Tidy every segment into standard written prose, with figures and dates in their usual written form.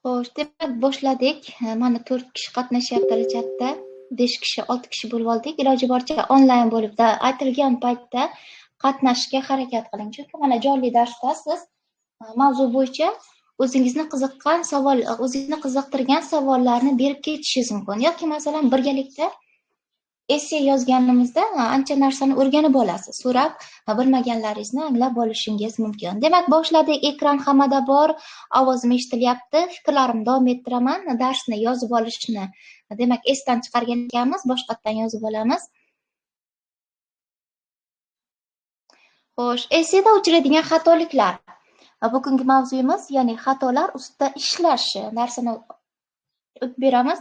Xo'sh, demak boshladik. Mana 4 kishi qatnashyaptilar chatda. 5 kishi, 6 kishi bo'lib oldik. Iloji boricha onlayn bo'lib aytilgan paytda qatnashishga harakat qiling. Chunki mana jonli darsda siz mavzu bo'yicha o'zingizni qiziqtirgan savollarni berib ketishingiz mumkin. Yoki masalan birgalikda essay yozganimizda ancha narsani o'rganib olasiz. So'rab, bilmaganlaringizni anglab olishingiz mumkin. Demak, boshladik. Ekran hammada bor, ovozim eshitilyapti. Fikrlarimni davom ettiraman. Darsni yozib olishni, demak, esdan chiqargan ekanmiz, boshqatdan yozib olamiz. Xo'sh, essayda uchraydigan xatoliklar. Bugungi mavzuyimiz, ya'ni xatolar ustida ishlash narsani o'tib beramiz.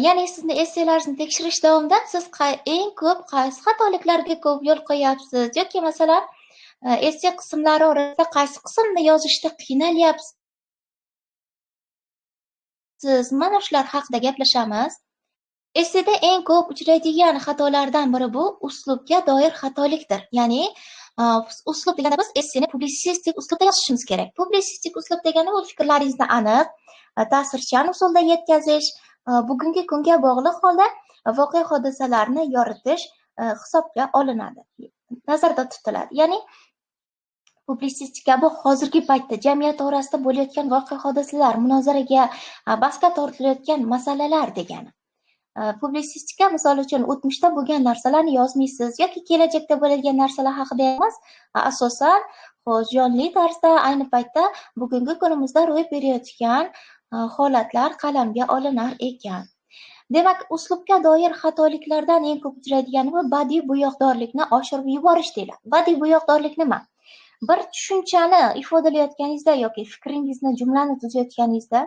Ya'ni sizni essaylaringizni tekshirish davomida siz eng ko'p qaysi xatoliklarga ko'p yo'l qo'yapsiz yoki masalan essay qismlari orasida qaysi qismni yozishda qiynalyapsiz, mana shular haqida gaplashamiz. Essayda eng ko'p uchraydigan xatolardan biri bu uslubga doir xatolikdir. Ya'ni uslub deganda biz essayni publitsistik uslubda yozishimiz kerak. Publitsistik uslub degani bu fikrlaringizni aniq, ta'sirchan usulda yetkazish, bugungi kunga bog'liq holda voqea hodisalarni yoritish hisobga olinadi, nazarda tutiladi. Ya'ni publitsistika bu hozirgi paytda jamiyat orasida bo'layotgan voqea hodisalar, munozaraga, bahsga tortilayotgan masalalar degani. Publitsistika misol uchun o'tmishda bo'lgan narsalarni yozmaysiz yoki kelajakda bo'ladigan narsalar haqida emas, asosan jonli tarzda ayni paytda bugungi kunimizda ro'y berayotgan holatlar qalamga olinar ekan. Demak, uslubga doir xatoliklardan eng ko'p uchraydigani bu badiiy bo'yoqdorlikni oshirib yuborish deyiladi. Badiiy bo'yoqdorlik nima? Bir tushunchani ifodalayotganingizda yoki fikringizni, jumlani tuzayotganingizda,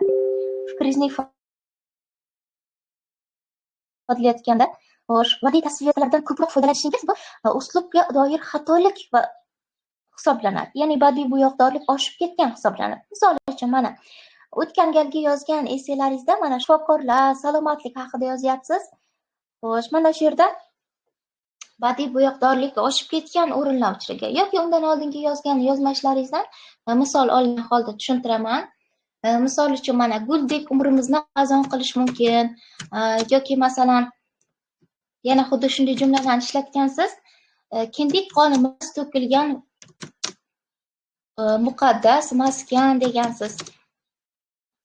fikringizni ifodalayotganda badiiy tasvirlardan ko'proq foydalanishingiz bu uslubga doir xatolik hisoblanadi. Ya'ni badiiy bo'yoqdorlik oshib ketgan hisoblanadi. Misol uchun mana o'tgan galgi yozgan essaylaringizda mana shifokorlar, salomatlik haqida yozyapsiz. Xo'sh, mana shu yerda badiiy bo'yoqdorlik oshib ketgan o'rinlar uchragan yoki undan oldingi yozgan yozma ishlaringizdan misol olgan holda tushuntiraman. Misol uchun mana guldek umrimizni xazon qilish mumkin yoki masalan yana xuddi shunday jumlalarni ishlatgansiz. Kindik qonimiz to'kilgan muqaddas maskan degansiz.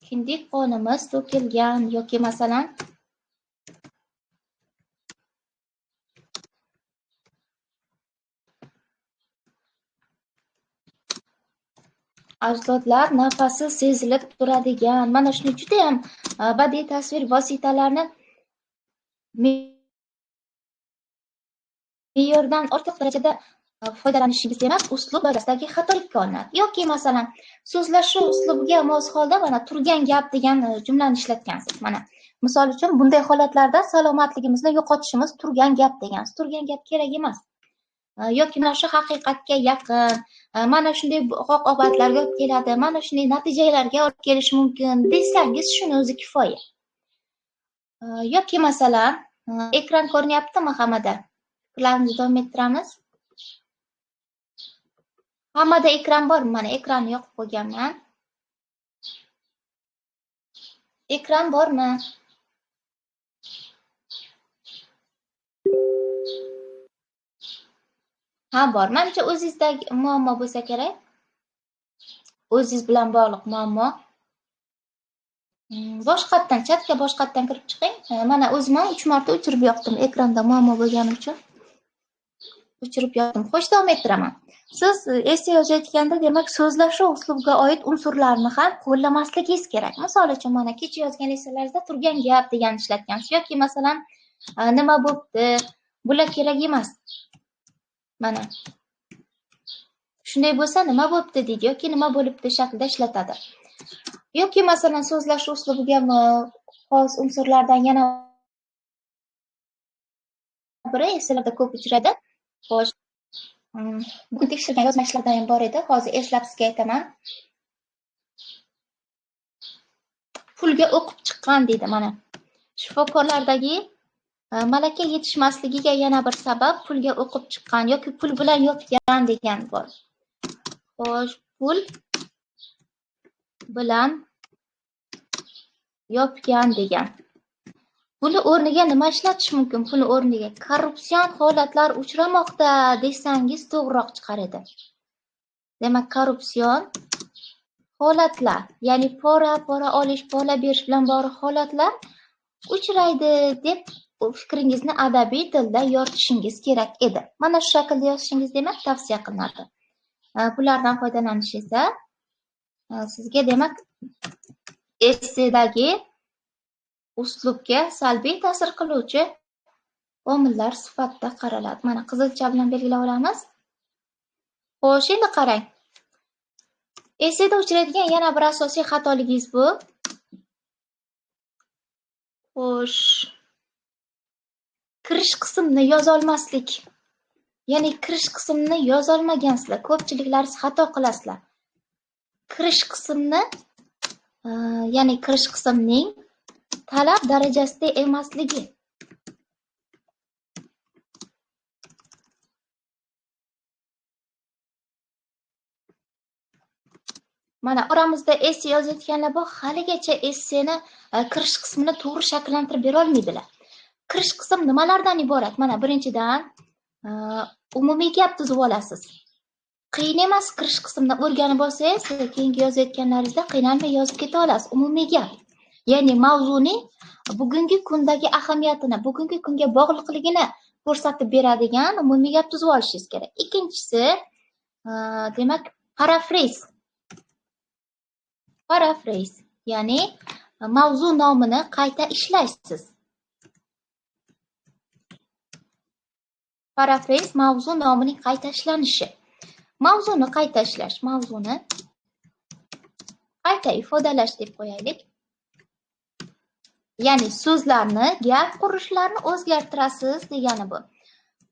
Kindik qonimiz to'kilgan yoki masalan ajdodlar nafasi sezilib turadigan, mana shuni juda ham badiiy tasvir vositalarini me'yordan ortiq darajada foydalanishingiz demak, uslub doirasidagi xatolikka olinadi. Yoki masalan, so'zlashuv uslubiga mos holda mana turgan gap degan jumlani ishlatgansiz. Mana misol uchun bunday holatlarda salomatligimizni yo'qotishimiz turgan gap degansiz. Turgan gap kerak emas. Yoki mana shu haqiqatga yaqin, mana shunday oqibatlarga olib keladi, mana shunday natijalarga olib kelishi mumkin desangiz, shuni o'zi kifoya. Yoki masalan, ekran ko'rinyaptimi hammada? Fikrlarimizni davom ettiramiz. Hammada ekran bormi? Mana ekranni yoqib qo'yganman. Ekran bormi? Ha, bor. Menimcha o'zingizdagi muammo bo'lsa kerak. O'zingiz bilan bog'liq muammo. Boshqatdan, chatga boshqatdan kirib chiqing. Mana o'zim ham 3 marta o'chirib yoqdim ekranda muammo bo'lgani uchun. O'chirib yoqdim. Xo'sh, davom ettiraman. Siz essay yozayotganda, demak, so'zlashuv uslubiga oid unsurlarni ham qo'llamasligingiz kerak. Misol uchun, mana kecha yozgan essaylaringizda turgan gap degan ishlatgansiz yoki masalan, nima bo'pti? Bular kerak emas. Mana. Shunday bo'lsa, nima bo'pti deydi yoki nima bo'libdi shaklida ishlatadi. Yoki masalan, so'zlashuv uslubiga xos unsurlardan yana biri essaylarda ko'p uchraydi. Xo'sh, bugun tekshirgan yozma ishlardan ham bor edi. Hozir eslab sizga aytaman. Pulga o'qib chiqqan deydi mana. Shifokorlardagi malaka yetishmasligiga yana bir sabab pulga o'qib chiqqan yoki pul bilan yotgan degan bor. Xo'sh, pul bilan yopgan degan. Buni o'rniga nima ishlatish mumkin? Buni o'rniga korrupsion holatlar uchramoqda desangiz to'g'riroq chiqar edi. Demak, korrupsion holatlar, ya'ni pora olish, pora berish bilan bog'liq holatlar uchraydi deb fikringizni adabiy tilda yoritishingiz kerak edi. Mana shu shaklda yozishingiz demak tavsiya qilinadi. Bulardan foydalanish esa sizga demak essedagi uslubga salbiy ta'sir qiluvchi omillar sifatida qaraladi. Mana qizilcha bilan belgilab olamiz. Xo'sh, endi qarang. Esseda uchraydigan yana bir asosiy xatoligingiz bu. Xo'sh, kirish qismini yoza olmaslik. Ya'ni kirish qismini yoza olmagansizlar. Ko'pchiliklaringiz xato qilasizlar. Kirish qismini, ya'ni kirish qismining talab darajasida emasligi. Mana oramizda esse yozayotganlar bor, haligacha esseni kirish qismini to'g'ri shakllantirib bera olmaydilar. Kirish qism nimalardan iborat? Mana birinchidan umumiy gap tuzib olasiz. Qiyin emas, kirish qismini o'rganib olsangiz, keyingi yozayotganlaringizda qiynalmay yozib keta olasiz. Umumiy gap. Ya'ni mavzuning bugungi kundagi ahamiyatini, bugungi kunga bog'liqligini ko'rsatib beradigan umumiy gap tuzib olishingiz kerak. Ikkinchisi, demak, parafrez. Parafrez, ya'ni mavzu nomini qayta ishlaysiz. Parafrez mavzu nomining qayta ishlanishi. Mavzuni qayta ishlash, mavzuni qayta ifodalash deb qo'yaylik. Ya'ni so'zlarni, gap qurishlarini o'zgartirasiz degani bu.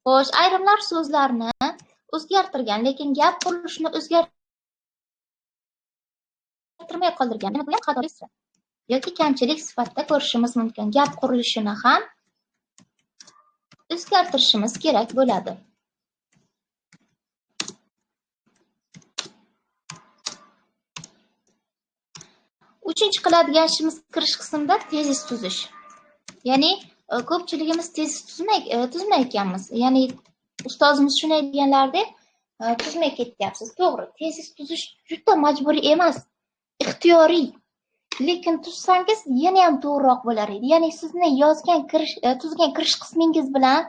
Xo'sh, ayrimlar so'zlarni o'zgartirgan, lekin gap qurilishini o'zgartirmay qoldirgan. Bu ham xatolik yoki kamchilik sifatida ko'rishimiz mumkin. Gap qurilishini ham o'zgartirishimiz kerak bo'ladi. Uchinchi qiladigan ishimiz kirish qismida tezis tuzish. Ya'ni ko'pchiligimiz tezis tuzmayotganmiz. Ya'ni ustozimiz shunday deganlarda tuzmay ketyapsiz. To'g'ri, tezis tuzish juda majburiy emas, ixtiyoriy. Lekin tuzsangiz yana ham to'g'riroq bo'lar edi. Ya'ni sizni tuzgan kirish qismingiz bilan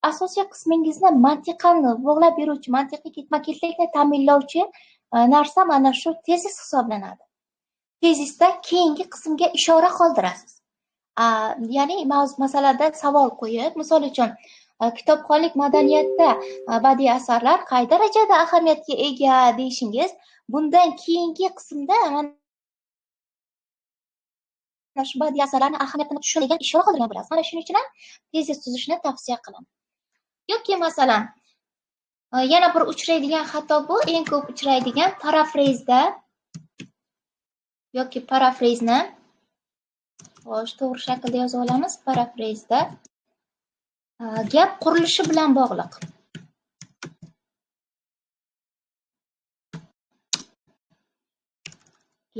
asosiy qismingizni mantiqan bog'lab beruvchi, mantiqiy ketma-ketlikni ta'minlovchi narsa mana shu tezis hisoblanadi. Tezisda keyingi qismga ishora qoldirasiz. Ya'ni masalada savol qo'yib, misol uchun kitobxonlik madaniyatda badiiy asarlar qay darajada ahamiyatga ega deyishingiz, bundan keyingi qismda mana shu badiiy asarlarning ahamiyatini tushunadigan ishora qoldirgan bo'lasiz. Mana shuning uchun ham tezis tuzishni tavsiya qilaman. Yoki masalan, yana bir uchraydigan xato bu, eng ko'p uchraydigan parafrezda yoki parafrezni to'g'ri shaklda yozib olamiz. Parafrezda gap qurilishi bilan bog'liq.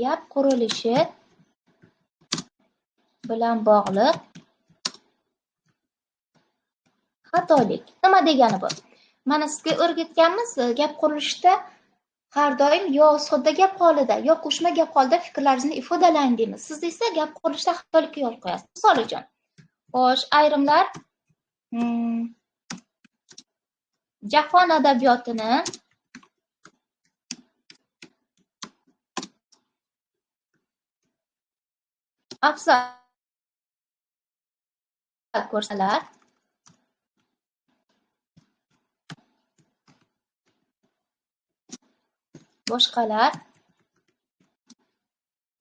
Gap qurilishi bilan bog'liq xatolik. Nima degani bu? Mana sizga o'rgatganmiz, gap qurilishda har doim yo sodda gap holida, yo qo'shma gap holida fikrlaringizni ifodalang deymiz. Siz esa gap qurilishda xatolikka yo'l qo'yasiz. Misol uchun, xo'sh, ayrimlar jahon adabiyotini afzal ko'rsalar, boshqalar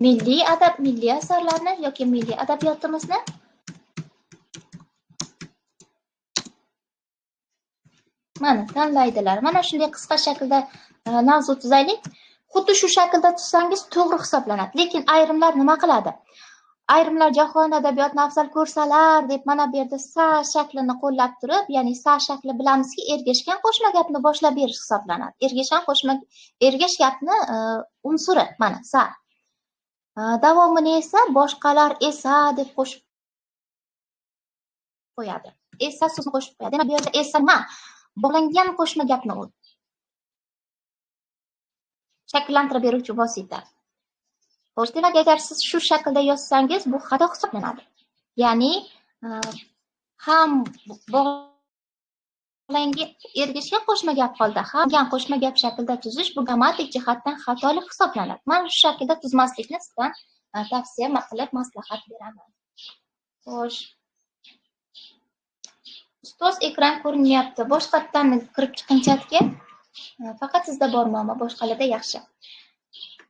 milliy asarlarni yoki milliy adabiyotimizni mana tanlaydilar. Mana shunday qisqa shaklda mavzu tuzaylik. Xuddi shu shaklda tuzsangiz to'g'ri hisoblanadi. Lekin ayrimlar nima qiladi? Ayrimlar jahon adabiyotini afzal ko'rsalar deb mana bu yerda sa shaklini qo'llab turib, ya'ni sa shakli bilamizki, ergashgan qo'shma gapni boshlab berish hisoblanadi. Ergash gapni unsuri mana sa. Davomini esa boshqalar esa deb qo'shib qo'yadi. Esa so'zni qo'shib qo'yadi. Demak, bu yerda esa nima? Bog'langan qo'shma gapni u shakllantirib beruvchi vosita. Xo'sh, demak, agar siz shu shaklda yozsangiz, bu xato hisoblanadi. Ya'ni ham bog'langan ergashgan qo'shma gap holda ham qo'shma gap shaklda tuzish bu grammatik jihatdan xatolik hisoblanadi. Men shu shaklda tuzmaslikni sizdan tavsiya qilib maslahat beraman. Xo'sh. Ustoz, ekran ko'rinyapti. Boshqatdan kirib chiqing chatga. Faqat sizda bormi, ammo boshqalarda yaxshi.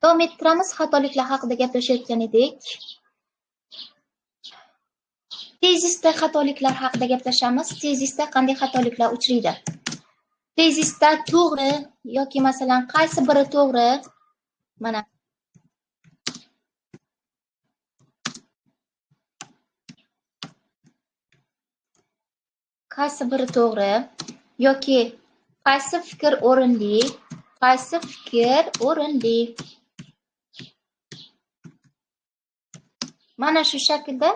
Davom ettiramiz. Xatoliklar haqida gaplashayotgan edik. Tezisda xatoliklar haqida gaplashamiz. Tezisda qanday xatoliklar uchraydi? Tezisda to'g'ri yoki masalan qaysi biri to'g'ri? Mana qaysi biri to'g'ri yoki qaysi fikr o'rinli? Qaysi fikr o'rinli? Mana shu shaklda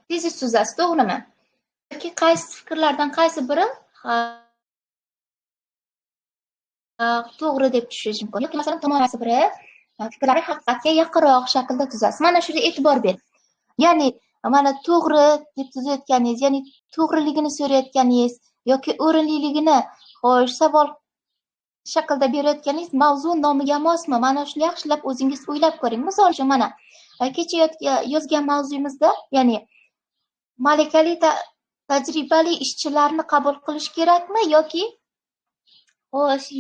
tezis tuzasiz, to'g'rimi? Yoki qaysi fikrlardan qaysi biri to'g'ri deb tushunish mumkin. Yoki masalan tomorasi biri fikrlari haqiqatga yaqinroq shaklda tuzasiz. Mana shunga e'tibor bering. Ya'ni mana to'g'ri deb tuzayotganingiz, ya'ni to'g'riligini so'rayotganingiz yoki o'rinliligini xo'sh savol shaklda berayotganingiz mavzu nomiga mosmi? Mana shuni yaxshilab o'zingiz o'ylab ko'ring. Misol uchun mana kecha yozgan mavzuyimizda, ya'ni malakali tajribali ishchilarni qabul qilish kerakmi yoki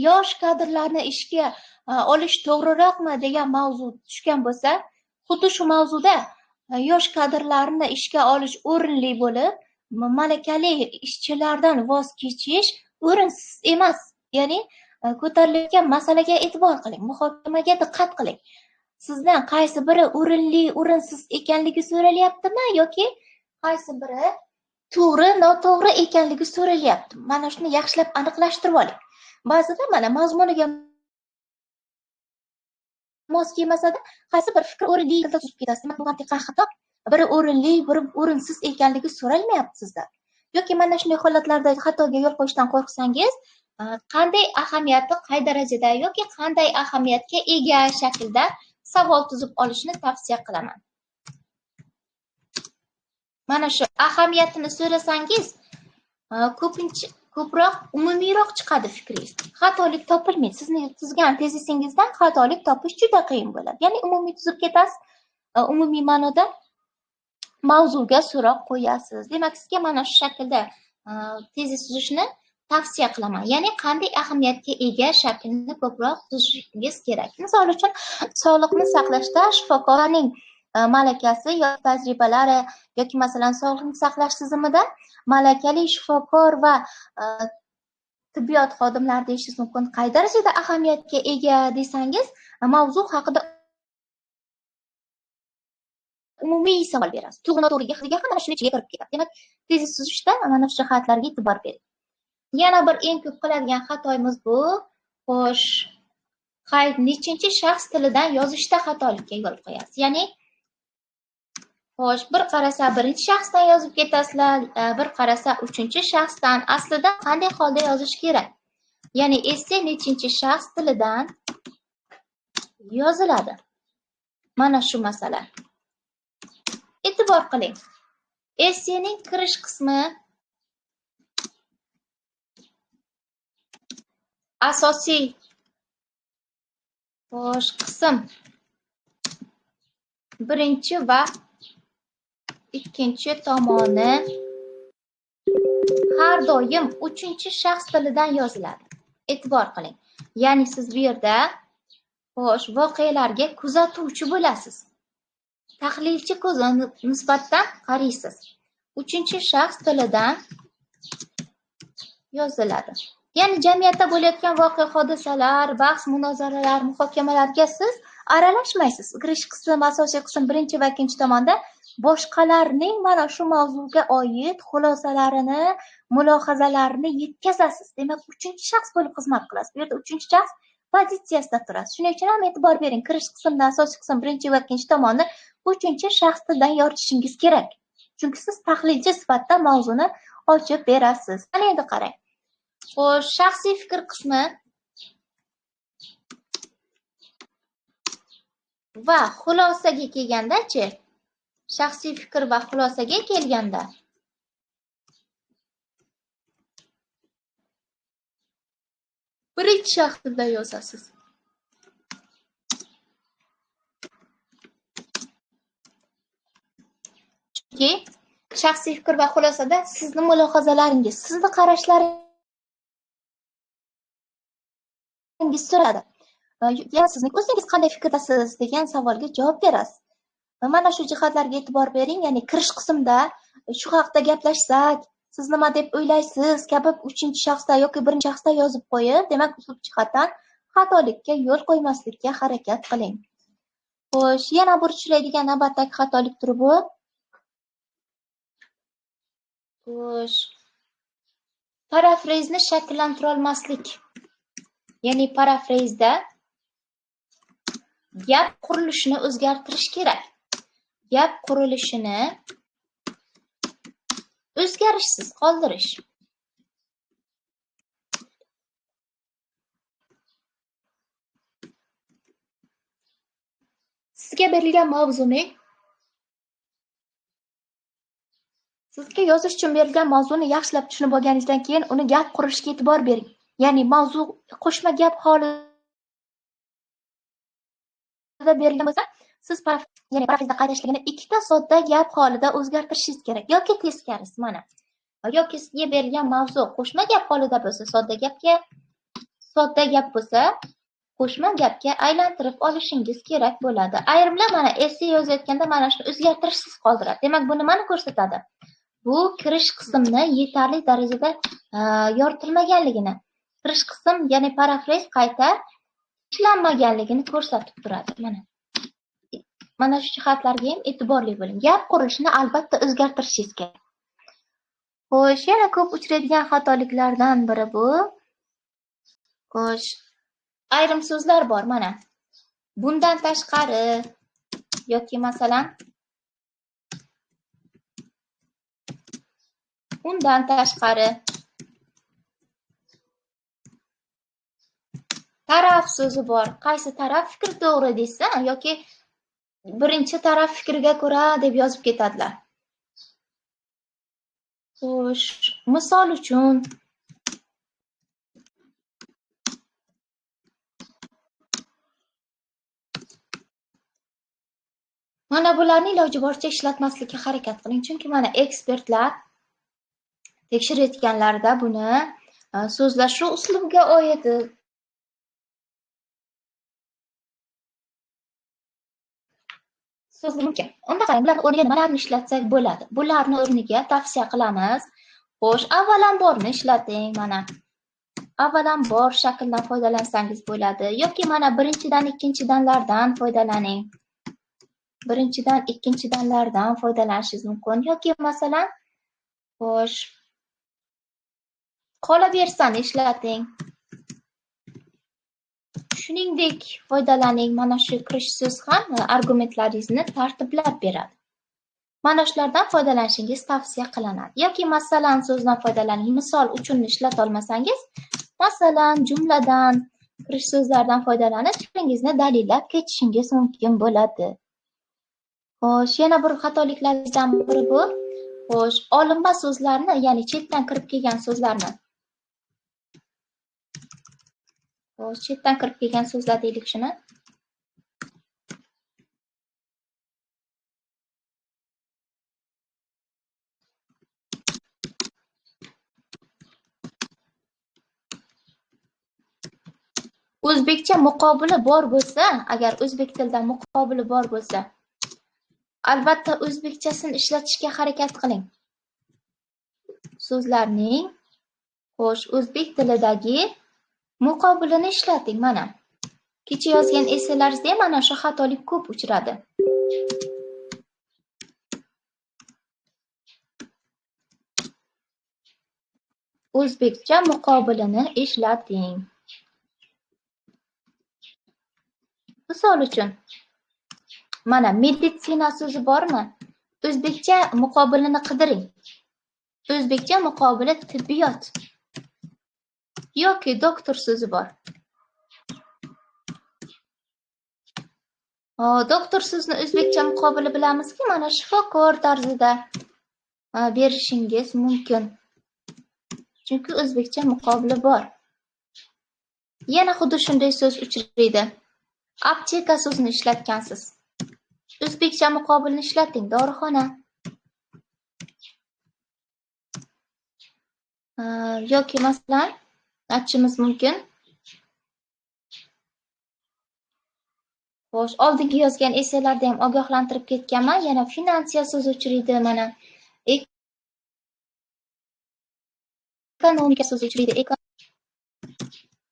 yosh kadrlarni ishga olish to'g'riroqmi degan mavzu tushgan bo'lsa, xuddi shu mavzuda yosh kadrlarni ishga olish o'rinli bo'lib, malakali ishchilardan voz kechish o'rinsiz emas. Ya'ni ko'tarilayotgan masalaga e'tibor qiling, muhokamaga diqqat qiling. Sizdan qaysi biri o'rinli, o'rinsiz ekanligi so'ralyaptimi yoki qaysi biri to'g'ri, noto'g'ri ekanligi so'ralyapti? Mana shuni yaxshilab aniqlashtirib oling. Ba'zida mana mazmuniga mos kelmasada qaysi bir fikr o'rinli tilda tuzib ketasiz. Bu mantiqan xato. Biri o'rinli, biri o'rinsiz ekanligi so'ralmayapti sizdan. Yoki mana shunday holatlarda xatoga yo'l qo'yishdan qo'rqsangiz, qanday ahamiyatni qay darajada yoki qanday ahamiyatga ega shaklda savol tuzib olishni tavsiya qilaman. Mana shu ahamiyatini so'rasangiz, ko'proq umumiyroq chiqadi fikringiz. Xatolik topilmaydi. Sizning tuzgan tezisingizdan xatolik topish juda qiyin bo'ladi. Ya'ni umumiy tuzib ketasiz, umumiy ma'noda mavzuga so'roq qo'yasiz. Demak, sizga mana shu shaklda tezis tuzishni tavsiya qilaman. Ya'ni qanday ahamiyatga ega shaklni ko'proq tuzishingiz kerak. Misol uchun, sog'liqni saqlashda shifokorning malakasi yoki tajribalari yoki masalan sog'liqni saqlash tizimida malakali shifokor va tibbiyot xodimlari deyishingiz mumkin. Qay darajada ahamiyatga ega desangiz, mavzu haqida umumiy savol berasiz. To'g'ri-noto'g'riga ham mana shuni ichiga kirib ketadi. Demak, tezis tuzishda mana shu jihatlarga e'tibor bering. Yana bir eng ko'p qiladigan xatoyimiz bu, xo'sh, nechinchi shaxs tilidan yozishda xatolikka yo'l qo'yasiz. Ya'ni xo'sh, bir qarasa birinchi shaxsdan yozib ketasizlar, bir qarasa uchinchi shaxsdan. Aslida qanday holda yozish kerak? Ya'ni esse nechinchi shaxs tilidan yoziladi. Mana shu masala. E'tibor qiling. Essening kirish qismi asosiy xo'sh qism birinchi va ikkinchi tomoni har doim uchinchi shaxs tilidan yoziladi. E'tibor qiling. Ya'ni siz bu yerda xo'sh voqealarga kuzatuvchi bo'lasiz. Tahlilchi ko'zi nisbatan qaraysiz. Uchinchi shaxs tilidan yoziladi. Ya'ni jamiyatda bo'layotgan voqea hodisalar, bahs, munozaralar, muhokamalarga siz aralashmaysiz. Kirish qism, asosiy qism birinchi va ikkinchi tomonda boshqalarning mana shu mavzuga oid xulosalarini, mulohazalarini yetkazasiz. Demak, uchinchi shaxs bo'lib xizmat qilasiz. Bu yerda uchinchi shaxs pozitsiyasida turasiz. Shuning uchun ham e'tibor bering. Kirish qismida asosiy qism birinchi va ikkinchi tomonni uchinchi shaxs tilidan yoritishingiz kerak. Chunki siz tahlilchi sifatida mavzuni ochib berasiz. Mana endi qarang. Xo'sh, shaxsiy fikr qismi va xulosaga kelganda-chi? Shaxsiy fikr va xulosaga kelganda birinchi shaxs tilda yozasiz. Chunki shaxsiy fikr va xulosada sizni mulohazalaringiz, sizni qarashlaringiz so'radi. Ya sizning o'zingiz qanday fikrdasiz degan savolga javob berasiz. Mana shu jihatlarga e'tibor bering, ya'ni kirish qismida shu haqda gaplashsak, siz nima deb o'ylaysiz kabi uchinchi shaxsda yoki birinchi shaxsda yozib qo'yib, demak uslub jihatdan xatolikka yo'l qo'ymaslikka harakat qiling. Xo'sh, yana bir uchraydigan navbatdagi xatolik turi bu. Xo'sh, parafrazni shakllantira olmaslik. Ya'ni parafrazda gap qurilishini o'zgartirish kerak. Gap qurilishini o'zgarishsiz qoldirish. Sizga berilgan mavzuning Sizga yozish uchun berilgan mavzuni yaxshilab tushunib olganingizdan keyin uni gap qurilishiga e'tibor bering. Ya'ni mavzu qo'shma gap holida berilgan bo'lsa, siz parafrazda qayta ishlaganda ikkita sodda gap holida o'zgartirishingiz kerak yoki teskarisi mana. Yoki sizga berilgan mavzu qo'shma gap holida bo'lsa, sodda gap bo'lsa, qo'shma gapga aylantirib olishingiz kerak bo'ladi. Ayrimlar mana essay yozayotganda mana shuni o'zgartirishsiz qoldiradi. Demak, bu nimani ko'rsatadi? Bu kirish qismni yetarli darajada yoritilmaganligini, kirish qism, ya'ni parafraz qayta ishlanmaganligini ko'rsatib turadi. Mana shu jihatlarga ham e'tiborli bo'ling. Gap qurilishini albatta o'zgartirishingiz kerak. Xo'sh, yana ko'p uchraydigan xatoliklardan biri bu. Xo'sh, ayrim so'zlar bor mana. Bundan tashqari yoki masalan undan tashqari. Taraf so'zi bor. Qaysi taraf fikri to'g'ri desa yoki birinchi taraf fikriga ko'ra deb yozib ketadilar. Xo'sh, misol uchun mana bularni iloji boricha ishlatmaslikka harakat qiling. Chunki mana ekspertlar tekshirayotganlarida buni so'zlashuv uslubiga oid so'zli mumkin. Unda qarang, bularni o'rniga nimalarni ishlatsak bo'ladi? Bularni o'rniga tavsiya qilamiz. Xo'sh, avvalamborni ishlating mana. Avvalambor shakldan foydalansangiz bo'ladi yoki mana birinchidan, ikkinchidanlardan foydalaning. Birinchidan, ikkinchidanlardan foydalanishingiz mumkin yoki masalan, xo'sh, qolaversani ishlating. Shuningdek, foydalaning. Mana shu kirish so'z ham argumentlaringizni tartiblab beradi. Mana shulardan foydalanishingiz tavsiya qilinadi. Yoki masalan so'zdan foydalaning. Misol uchun ishlata olmasangiz, masalan jumladan, kirish so'zlardan foydalanib fikringizni dalillab ketishingiz mumkin bo'ladi. Xo'sh, yana bir xatoliklardan biri bu. Xo'sh, olinma so'zlarni, ya'ni chetdan kirib kelgan so'zlarni. Xo'sh, chetdan kirib kelgan so'zlar deylik shuni. O'zbekcha muqobili bor bo'lsa, agar o'zbek tilida muqobili bor bo'lsa, albatta o'zbekchasini ishlatishga harakat qiling. So'zlarning xo'sh, o'zbek tilidagi muqobilini ishlating mana. Kecha yozgan essaylaringizda ham mana shu xatolik ko'p uchradi. O'zbekcha muqobilini ishlating. Misol uchun, mana meditsina so'zi bormi? O'zbekcha muqobilini qidiring. O'zbekcha muqobili tibbiyot yoki doktor so'zi bor. Doktor so'zini o'zbekcha muqobili bilamizki, mana shifokor tarzida berishingiz mumkin. Chunki o'zbekcha muqobili bor. Yana xuddi shunday so'z uchraydi. Apteka so'zini ishlatgansiz. O'zbekcha muqobilini ishlating, dorixona. Yoki masalan, aytishimiz mumkin. Xo'sh, oldingi yozgan esselarda ham ogohlantirib ketganman. Yana finansiya so'zi uchraydi, mana. Ekonomika so'zi uchraydi.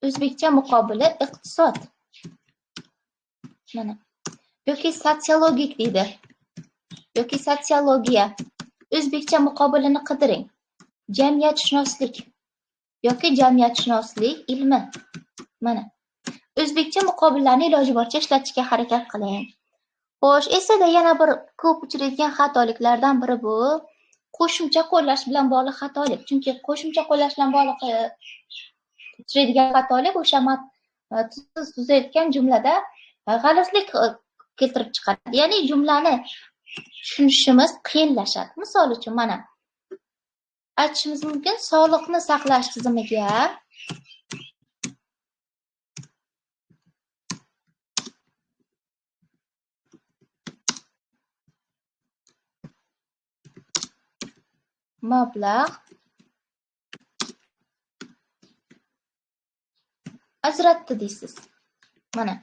O'zbekcha muqobili iqtisod. Mana. Yoki sotsiologik deydi. Yoki sotsiologiya. O'zbekcha muqobilini qidiring. Jamiyatshunoslik yoki jamiyatshunoslik ilmi. Mana. O'zbekcha muqobillarni iloji boricha ishlatishga harakat qiling. Xo'sh, esada yana bir ko'p uchraydigan xatoliklardan biri bu qo'shimcha qo'llash bilan bog'liq xatolik. Chunki qo'shimcha qo'llash bilan bog'liq uchraydigan xatolik o'sha siz tuzayotgan jumlada g'alizlik keltirib chiqaradi. Ya'ni jumlani tushunishimiz qiyinlashadi. Misol uchun mana aytishimiz mumkin, sog'liqni saqlash tizimiga mablag' ajratdi deysiz. Mana.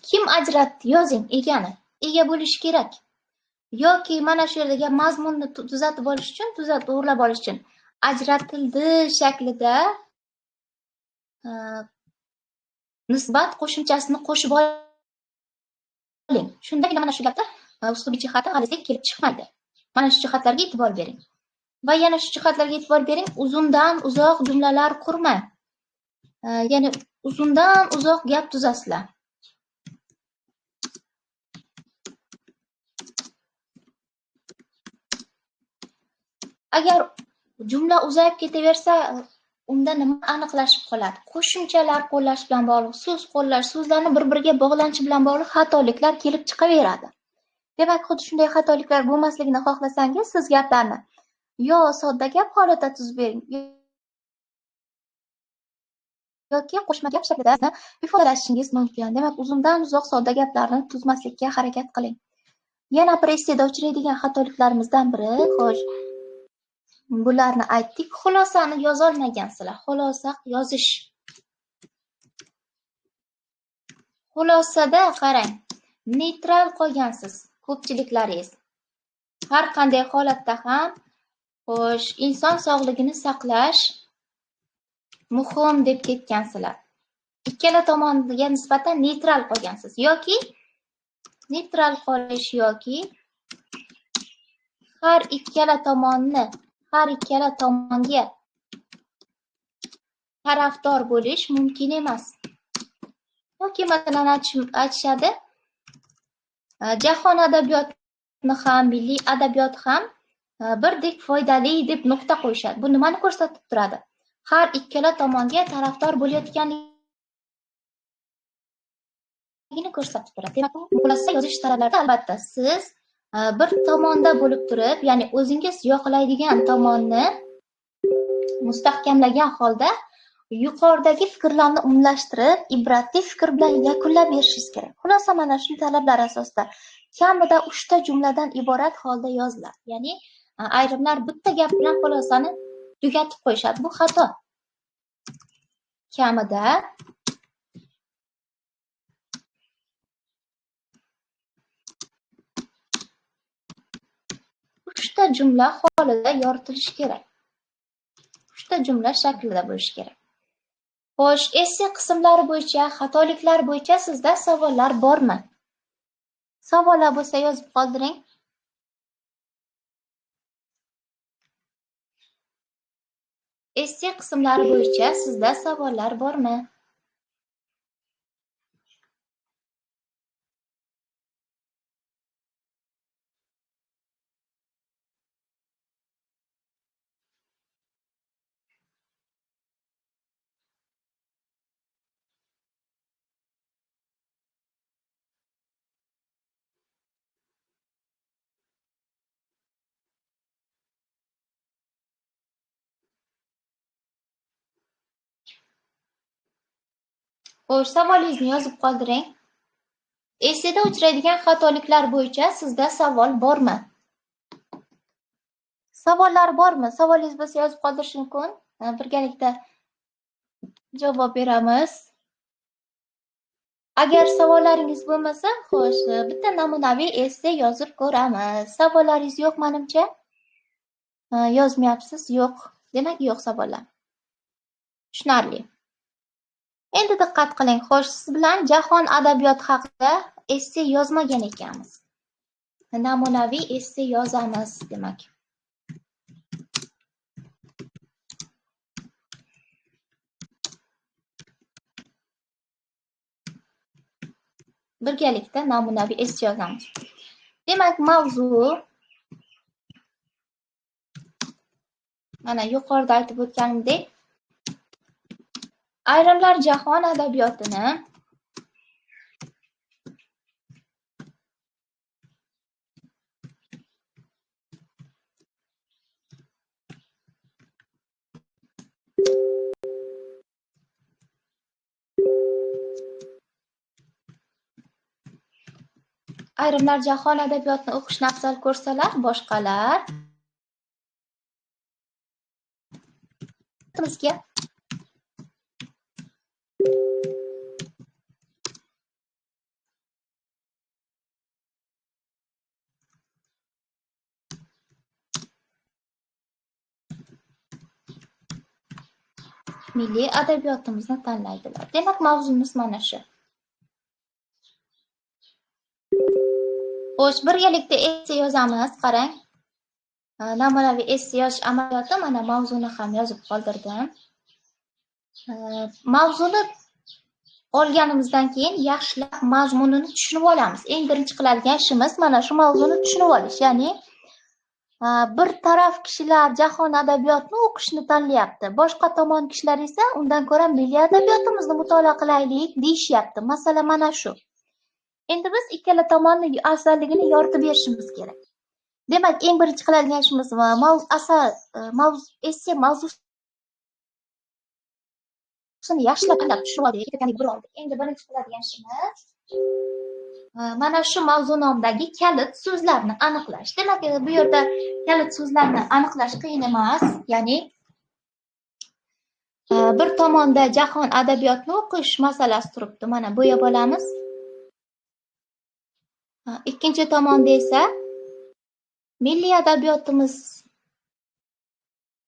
Kim ajratdi? Yozing egani. Ega bo'lishi kerak. Yoki mana shu yerdagi mazmunni tuzatib olish uchun, to'g'rilab olish uchun ajratildi shaklida nisbat qo'shimchasini qo'shib oling. Shundagina mana shu gapda uslubiy jihatdan g'alizlik kelib chiqmaydi. Mana shu jihatlarga e'tibor bering. Va yana shu jihatlarga e'tibor bering, uzundan uzoq jumlalar qurmang. Ya'ni uzundan uzoq gap tuzasizlar. Agar jumla uzayib ketaversa, unda nima aniqlashib qoladi? Qo'shimchalar qo'llash bilan bog'liq, so'z qo'llash, so'zlarni bir-biriga bog'lanishi bilan bog'liq xatoliklar kelib chiqaveradi. Demak, xuddi shunday xatoliklar bo'lmasligini xohlasangiz, siz gaplarni yo sodda gap holatda tuzib bering, yoki qo'shma gap shaklida ifodalashingiz mumkin. Demak, uzundan uzoq sodda gaplarni tuzmaslikka harakat qiling. Yana bir esseda uchraydigan xatoliklarimizdan biri, xo'sh, bularni aytdik. Xulosani yozolmagansizlar. Xulosa yozish. Xulosada qarang, neytral qolgansiz ko'pchiliklaringiz. Har qanday holatda ham xo'sh, inson sog'ligini saqlash muhim deb ketgansizlar. Ikkala tomonga nisbatan neytral qolgansiz yoki neytral qolish yoki har ikkala tomonga tarafdor bo'lish mumkin emas. Yoki masalan aytishadi, jahon adabiyotini ham, milliy adabiyot ham birdek foydali deb nuqta qo'yishadi. Bu nimani ko'rsatib turadi? Har ikkala tomonga tarafdor bo'layotganligini ko'rsatib turadi. Demak, xulosa yozish talablari albatta siz bir tomonda bo'lib turib, ya'ni o'zingiz yoqlaydigan tomonni mustahkamlagan holda yuqoridagi fikrlarni umumlashtirib, ibratli fikr bilan yakunlab berishingiz kerak. Xulosa mana shu talablar asosida kamida 3 ta jumladan iborat holda yoziladi. Ya'ni ayrimlar bitta gap bilan xulosani tugatib qo'yishadi. Bu xato. Kamida uchta jumla holida yoritilishi kerak. 3 ta jumla shaklida bo'lishi kerak. Xo'sh, esse qismlari bo'yicha, xatoliklar bo'yicha sizda savollar bormi? Savollar bo'lsa yozib qoldiring. Esse qismlari bo'yicha sizda savollar bormi? Xo'sh, savolingizni yozib qoldiring. Esseda uchraydigan xatoliklar bo'yicha sizda savol bormi? Savollar bormi? Savolingiz bo'lsa yozib qoldirish mumkin. Birgalikda javob beramiz. Agar savollaringiz bo'lmasa, xo'sh, bitta namunaviy esse yozib ko'ramiz. Savollaringiz yo'q menimcha? Yozmayapsiz? Yo'q. Demak, yo'q savollar. Tushunarli. Endi diqqat qiling. Xo'sh, siz bilan jahon adabiyoti haqida esse yozmagan ekanmiz. Namunaviy esse yozamiz, demak. Birgalikda namunaviy esse yozamiz. Demak, mavzu mana yuqorida aytib o'tganimdek, ayrimlar jahon adabiyotini o'qishni afzal ko'rsalar, boshqalar bizga milliy adabiyotimizni tanlaydilar. Demak, mavzumiz mana shu. Xo'sh, birgalikda esse yozamiz. Qarang. Namunaviy esse yozish amaliyoti, mana mavzuni ham yozib qoldirdim. Mavzuni olganimizdan keyin yaxshilab mazmunini tushunib olamiz. Eng birinchi qiladigan ishimiz mana shu mavzuni tushunib olish. Ya'ni bir taraf kishilar jahon adabiyotini o'qishni tanlayapti. Boshqa tomon kishilar esa undan ko'ra milliy adabiyotimizni mutolaa qilaylik deyishyapti. Masala mana shu. Endi biz ikkala tomonni afzalligini yoritib berishimiz kerak. Demak, eng birinchi qiladigan ishimiz esse mavzusini yaxshilab tushunib oldik. Endi birinchi qiladigan ishimiz mana shu mavzu nomidagi kalit so'zlarni aniqlash. Demak, bu yerda kalit so'zlarni aniqlash qiyin emas. Ya'ni bir tomonda jahon adabiyotini o'qish masalasi turibdi. Mana bo'yab olamiz. Ikkinchi tomonda esa milliy adabiyotimiz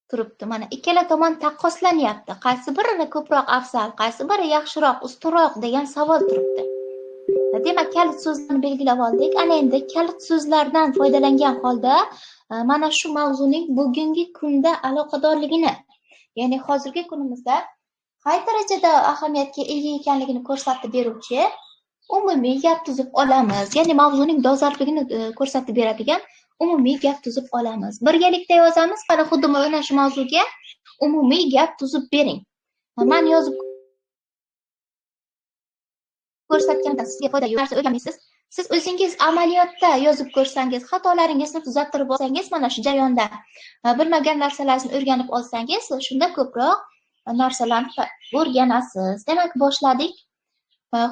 turibdi. Mana ikkala tomon taqqoslanyapti. Qaysi birini ko'proq afzal, qaysi biri yaxshiroq, ustunroq degan savol turibdi. Demak, kalit so'zlarni belgilab oldik. Ana endi kalit so'zlardan foydalangan holda mana shu mavzuning bugungi kunda aloqadorligini, ya'ni hozirgi kunimizda qay darajada ahamiyatga ega ekanligini ko'rsatib beruvchi umumiy gap tuzib olamiz. Ya'ni mavzuning dolzarbligini ko'rsatib beradigan umumiy gap tuzib olamiz. Birgalikda yozamiz. Qani xuddi mana shu mavzuga umumiy gap tuzib bering. Men yozib ko'rsatganda sizga foyda yo'q narsa o'rganmaysiz. Siz o'zingiz amaliyotda yozib ko'rsangiz, xatolaringizni tuzattirib olsangiz, mana shu jarayonda bilmagan narsalaringizni o'rganib olsangiz, shunda ko'proq narsalarni o'rganasiz. Demak, boshladik.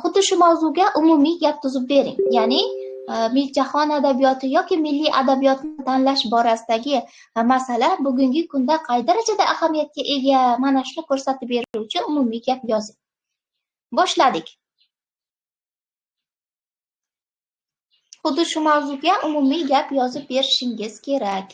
Xuddi shu mavzuga umumiy gap tuzib bering. Ya'ni jahon adabiyoti yoki milliy adabiyotni tanlash borasidagi masala bugungi kunda qay darajada ahamiyatga ega, mana shuni ko'rsatib beruvchi umumiy gap yozing. Boshladik. Xuddi shu mavzuga umumiy gap yozib berishingiz kerak.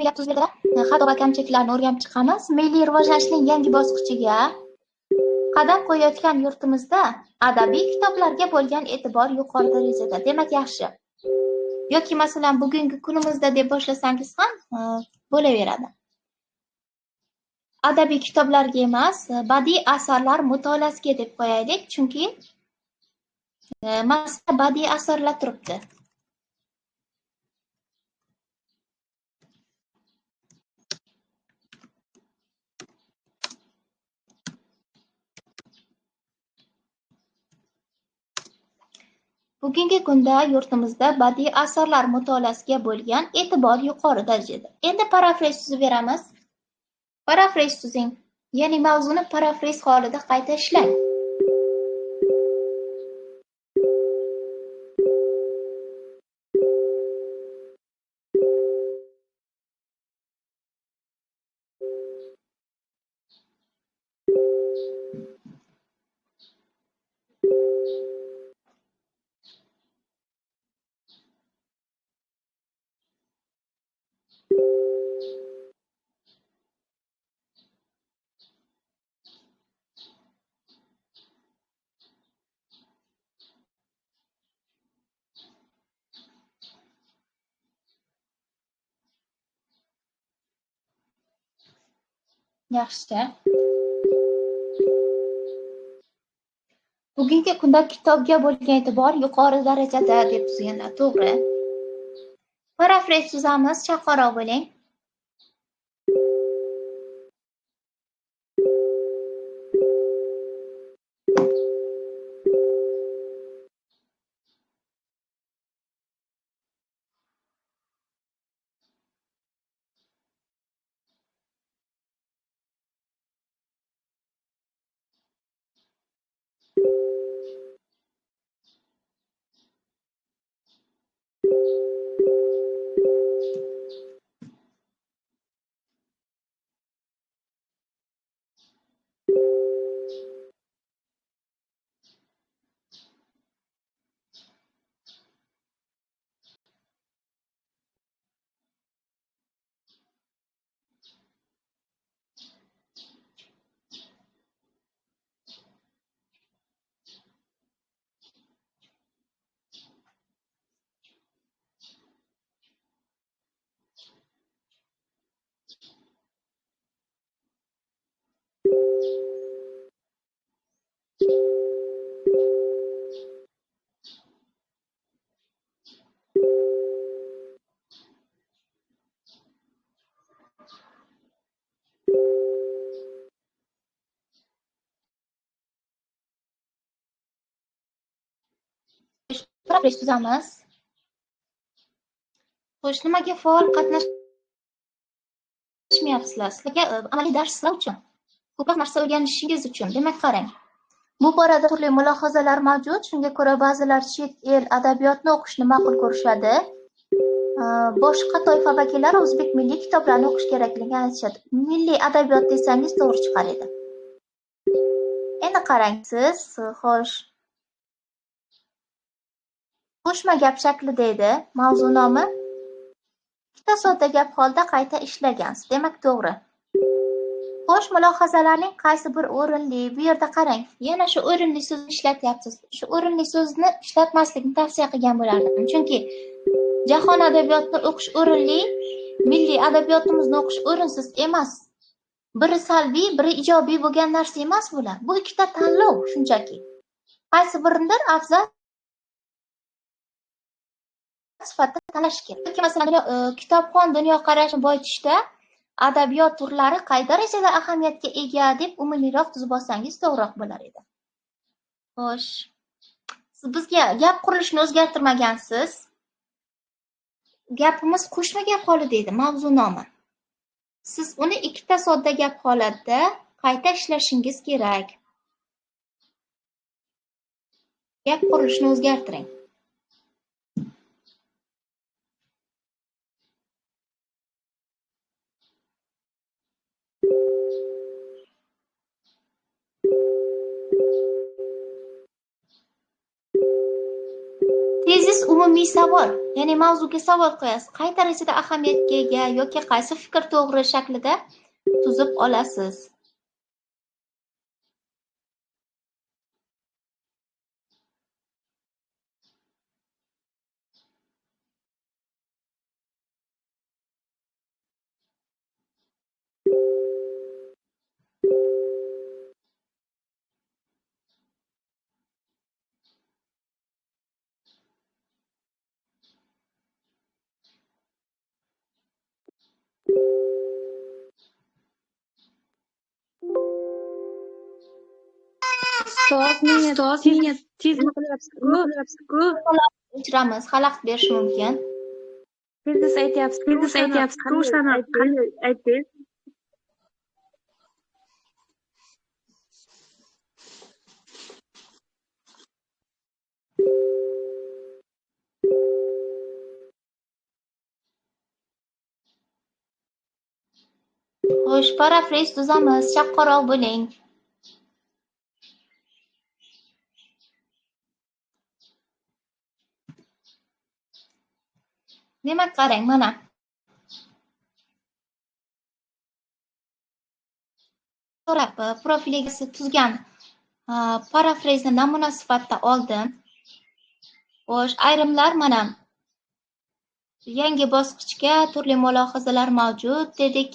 gap-so'zlarda xato va kamchiliklarni o'rganib chiqamiz. Milliy rivojlanishning yangi bosqichiga qadam qo'yayotgan yurtimizda adabiy kitoblarga bo'lgan e'tibor yuqori darajada. Demak, yaxshi. Yoki masalan bugungi kunimizda deb boshlasangiz ham bo'laveradi. Adabiy kitoblarga emas, badiiy asarlar mutolaasiga deb qo'yaylik, chunki masala badiiy asarlar turibdi. Bugungi kunda yurtimizda badiiy asarlar mutolaasiga bo'lgan e'tibor yuqori darajada. Endi parafrez tuzaveramiz. Parafrez tuzing, ya'ni mavzuni parafrez holida qayta ishlang. Yaxshi. Bugungi kunda kitobga bo'lgan e'tibor yuqori darajada deb tuzganlar, to'g'ri. Parafrez tuzamiz, chaqaloq bo'ling. Parafrez tuzamiz. Xo'sh, nimaga faol qatnashmayapsizlar? Sizlarga amaliy darslar uchun, ko'proq narsa o'rganishingiz uchun. Demak, qarang. Bu borada turli mulohazalar mavjud. Shunga ko'ra ba'zilar chet el adabiyotini o'qishni ma'qul ko'rishadi. Boshqa toifa vakillari o'zbek milliy kitoblarini o'qish kerakligini aytishadi. Milliy adabiyot desangiz to'g'ri chiqar edi. Endi qarang siz, xo'sh, qo'shma gap shaklida edi. Mavzu nomi ikkita sodda gap holda qayta ishlagansiz. Demak, to'g'ri. Xo'sh, mulohazalarning qaysi bir o'rinli? Bu yerda qarang, yana shu o'rinli so'zni ishlatyapsiz. Shu o'rinli so'zni ishlatmaslikni tavsiya qilgan bo'lardim. Chunki jahon adabiyotini o'qish o'rinli, milliy adabiyotimizni o'qish o'rinsiz emas. Biri salbiy, biri ijobiy bo'lgan narsa emas bular. Bu ikkita tanlov shunchaki. Qaysi biridir afzal sifatida tanlash kerak. Yoki masalan, kitobxon dunyoqarashni boyitishda adabiyot turlari qay darajada ahamiyatga ega deb umumiyroq tuzib olsangiz to'g'riroq bo'lar edi. Xo'sh, siz bizga gap qurilishini o'zgartirmagansiz. Gapimiz qo'shma gap holida edi, mavzu nomi. Siz uni ikkita sodda gap holatda qayta ishlashingiz kerak. Gap qurilishini o'zgartiring. Tezis umumiy savol, ya'ni mavzuga savol qo'yasiz. Qay darajada ahamiyatga ega yoki qaysi fikr to'g'ri shaklida tuzib olasiz. Ustoz, menga tez nima qilyapsiz-ku? O'chiramiz, xalaqit berishi mumkin. Tez aytyapsiz-ku, o'shani qanday aytdingiz? Xo'sh, parafrez tuzamiz, chaqqonroq bo'ling. Demak, qarang, mana. So'rab, profiliga tuzgan parafrezni namuna sifatida oldim. Xo'sh, ayrimlar mana yangi bosqichga turli mulohazalar mavjud dedik.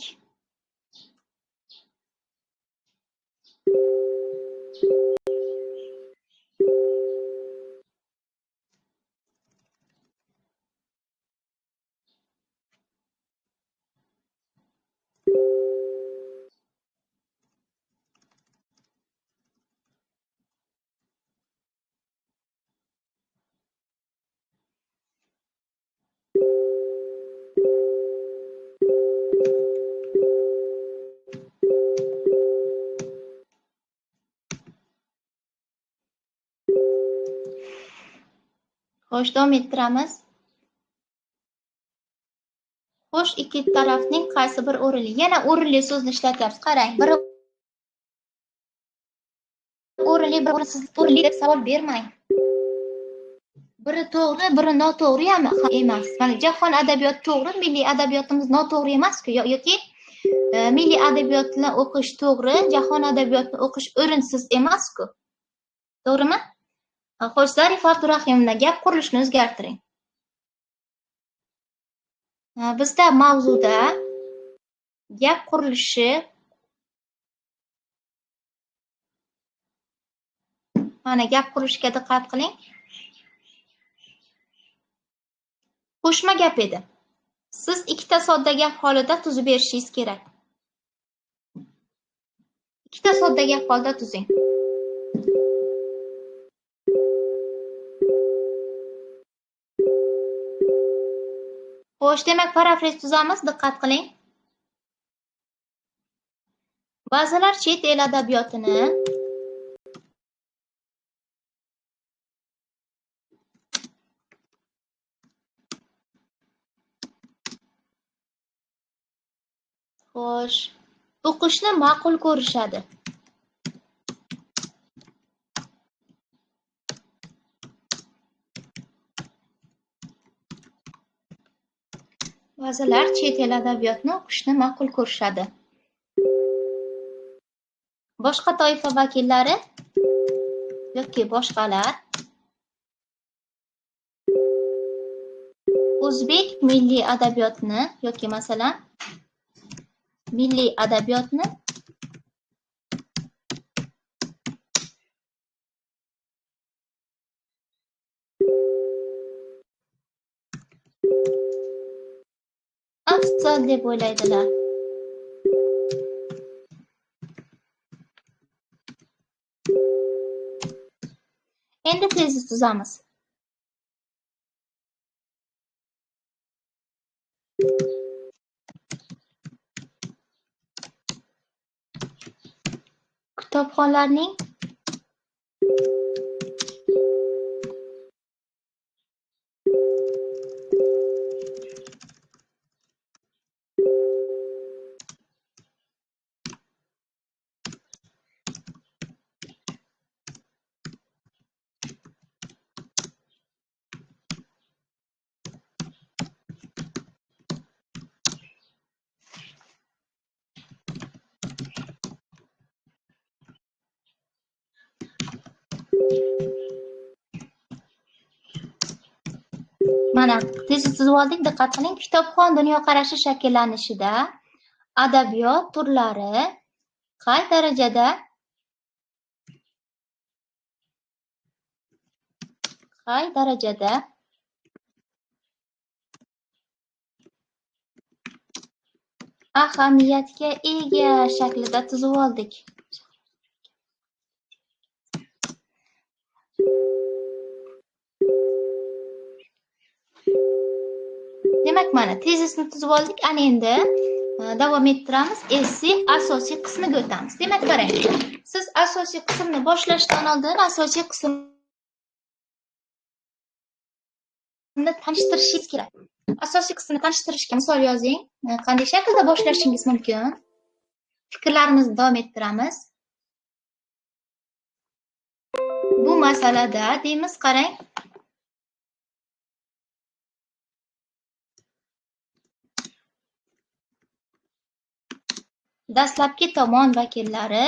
Xo'sh, davom ettiramiz. Xo'sh, ikki tarafning qaysi bir o'rinli? Yana o'rinli so'zni ishlatyapmiz. Qarang, biri o'rinli, biri o'rinsiz. O'rinli deb savol bermang. Biri to'g'ri, biri noto'g'ri ham emas. Mana jahon adabiyoti to'g'ri, milliy adabiyotimiz noto'g'ri emas-ku yoki milliy adabiyotni o'qish to'g'ri, jahon adabiyotini o'qish o'rinsiz emas-ku. To'g'rimi? Xo'sh, Zarif Abdurahimovna, gap qurilishini o'zgartiring. Bizda mavzuda gap qurilishi mana gap qurilishga diqqat qiling. Qo'shma gap edi. Siz ikkita sodda gap holida tuzib berishingiz kerak. Ikkita sodda gap holida tuzing. Xo'sh, demak, parafrez tuzamiz, diqqat qiling. Ba'zilar chet el adabiyotini xo'sh, o'qishni ma'qul ko'rishadi. Ba'zilar chet el adabiyotini o'qishni ma'qul ko'rishadi. Boshqa toifa vakillari yoki boshqalar o'zbek milliy adabiyotini yoki masalan milliy adabiyotni afzal deb o'ylaydilar. Endi tezis tuzamiz. Kitobxonlarning Mana tezib oldik, diqqat qiling. Kitobxon dunyoqarashi shakllanishida adabiyot turlari qay darajada ahamiyatga ega shaklida tuzib oldik. Demak, mana tezisni tuzib oldik. Ana endi davom ettiramiz. Esse asosiy qismiga o'tamiz. Demak, qarang. Siz asosiy qismni boshlashdan oldin asosiy qismni tanishtirishingiz kerak. Asosiy qismni tanishtirishga misol yozing. Qanday shaklda boshlashingiz mumkin? Fikrlarimizni davom ettiramiz. Bu masalada deymiz, qarang. Dastlabki tomon vakillari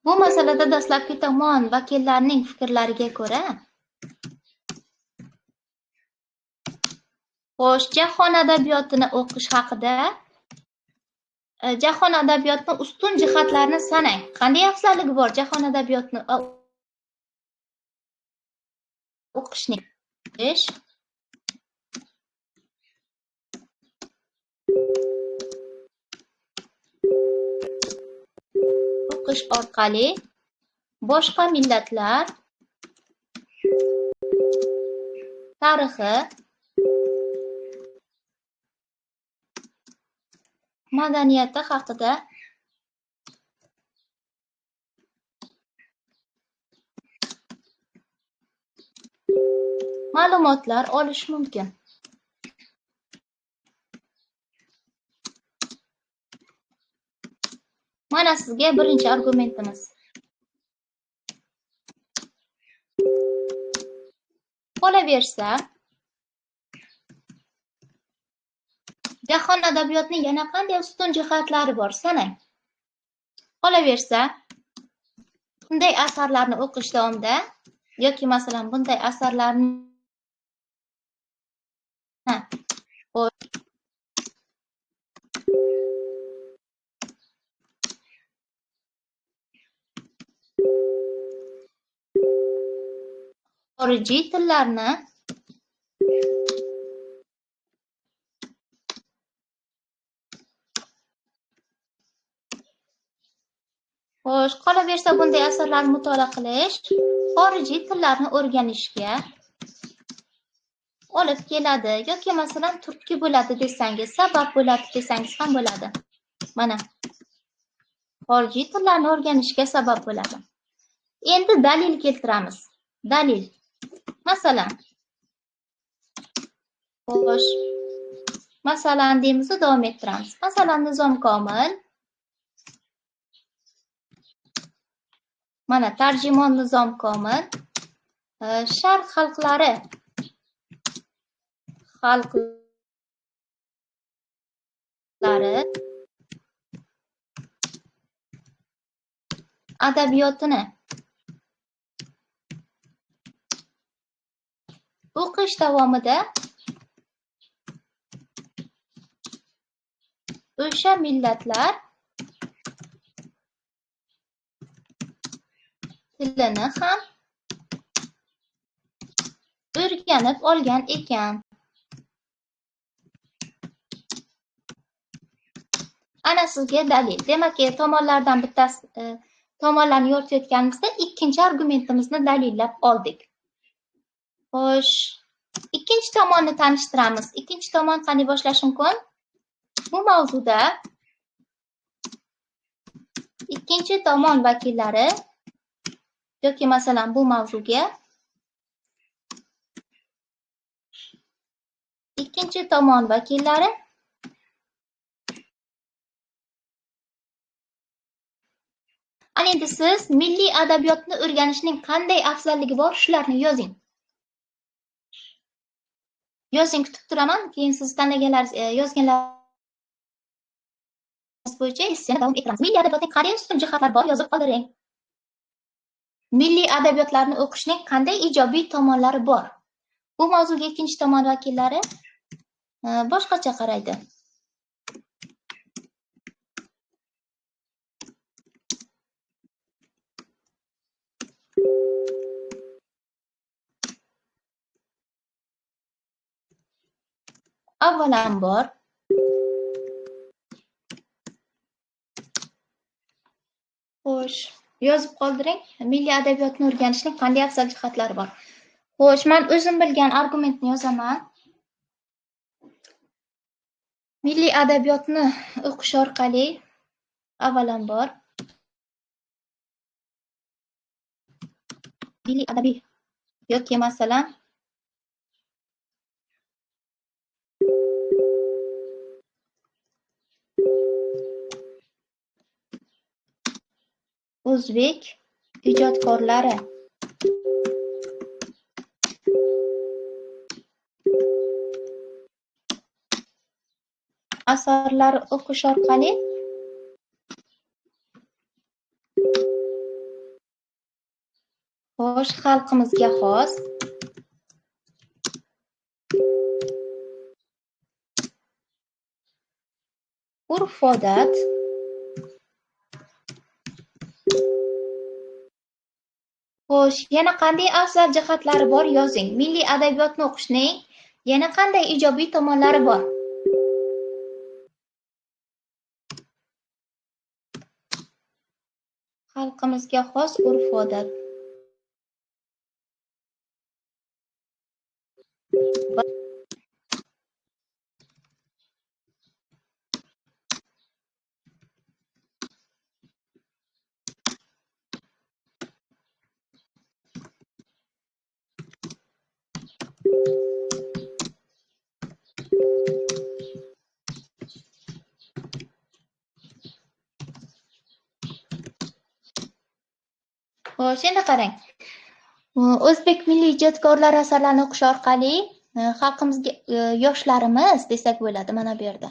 bu masalada dastlabki tomon vakillarining fikrlariga ko'ra, xo'sh, jahon adabiyotini o'qish haqida jahon adabiyotini ustun jihatlarini sanang. Qanday afzalligi bor jahon adabiyotini o'qishning? O'qish orqali boshqa millatlar tarixi, madaniyati haqida ma'lumotlar olish mumkin. Mana sizga birinchi argumentimiz. Qolaversa, jahon adabiyotining yana qanday ustun jihatlari bor, sanang. Qolaversa, bunday asarlarni o'qish davomida yoki masalan bunday asarlarni xorijiy tillarni xo'sh, qolaversa bunday asarlarni mutolaa qilish xorijiy tillarni o'rganishga olib keladi yoki masalan turtki bo'ladi desangiz, sabab bo'ladi desangiz ham bo'ladi. Mana xorijiy tillarni o'rganishga sabab bo'ladi. Endi dalil keltiramiz. Dalil. Masalan, xo'sh, masalan deymiz, davom ettiramiz. Masalan, Nizom Komil. Mana tarjimon Nizom Komil Sharq xalqlari adabiyotini o'qish davomida o'sha millatlar tilini ham o'rganib olgan ekan. Ana sizga dalil. Demak, tomonlardan bittasi tomonlarni yoritayotganimizda ikkinchi argumentimizni dalillab oldik. Xo'sh, ikkinchi tomonni tanishtiramiz. Ikkinchi tomon qanday boshlash mumkin? Bu mavzuda ikkinchi tomon vakillari yoki masalan bu mavzuga ikkinchi tomon vakillari Ana endi siz milliy adabiyotni o'rganishning qanday afzalligi bor, shularni yozing. Yozing, kutib turaman. Keyin siz yozganlaringiz bo'yicha esseni davom ettiramiz. Milliy adabiyotning qanday ustun jihatlari bor, yozib qoldiring. Milliy adabiyotlarni o'qishning qanday ijobiy tomonlari bor? Bu mavzuga ikkinchi tomon vakillari boshqacha qaraydi. Avvalambor xo'sh, yozib qoldiring. Milliy adabiyotni o'rganishning qanday afzal jihatlari bor? Xo'sh, men o'zim bilgan argumentni yozaman. Milliy adabiyotni o'qish orqali avvalambor milliy adabiy yoki masalan o'zbek ijodkorlari asarlari o'qish orqali xo'sh, xalqimizga xos urf-odat xo'sh, yana qanday afzal jihatlari bor yozing. Milliy adabiyotni o'qishning yana qanday ijobiy tomonlari bor? Xalqimizga xos urf-odat. Xo'sh, endi qarang. O'zbek milliy ijodkorlari asarlarini o'qish orqali xalqimizga yoshlarimiz desak bo'ladi mana bu yerda.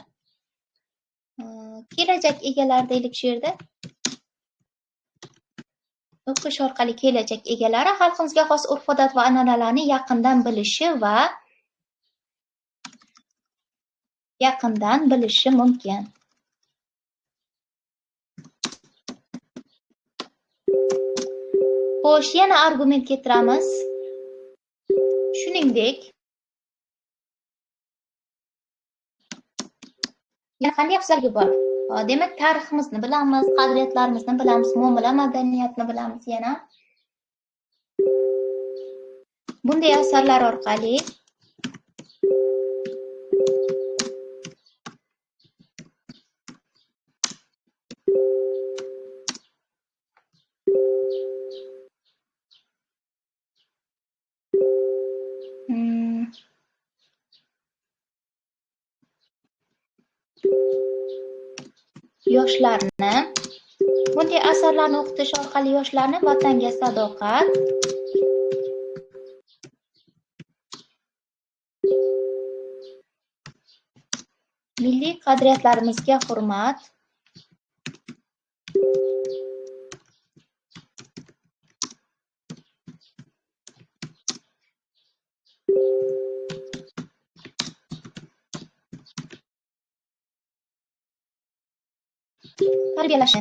Kelajak egalari deylik shu yerda. O'qish orqali kelajak egalari xalqimizga xos urf-odat va an'analarni yaqindan bilishi mumkin. Xo'sh, yana argument keltiramiz. Shuningdek, yana qanday afzalligi bor? Demak, tariximizni bilamiz, qadriyatlarimizni bilamiz, muomala madaniyatini bilamiz yana. Bunday asarlar orqali yoshlarni bunday asarlarni o'qitish orqali yoshlarni vatanga sadoqat, milliy qadriyatlarimizga hurmat, tarbiyalashi.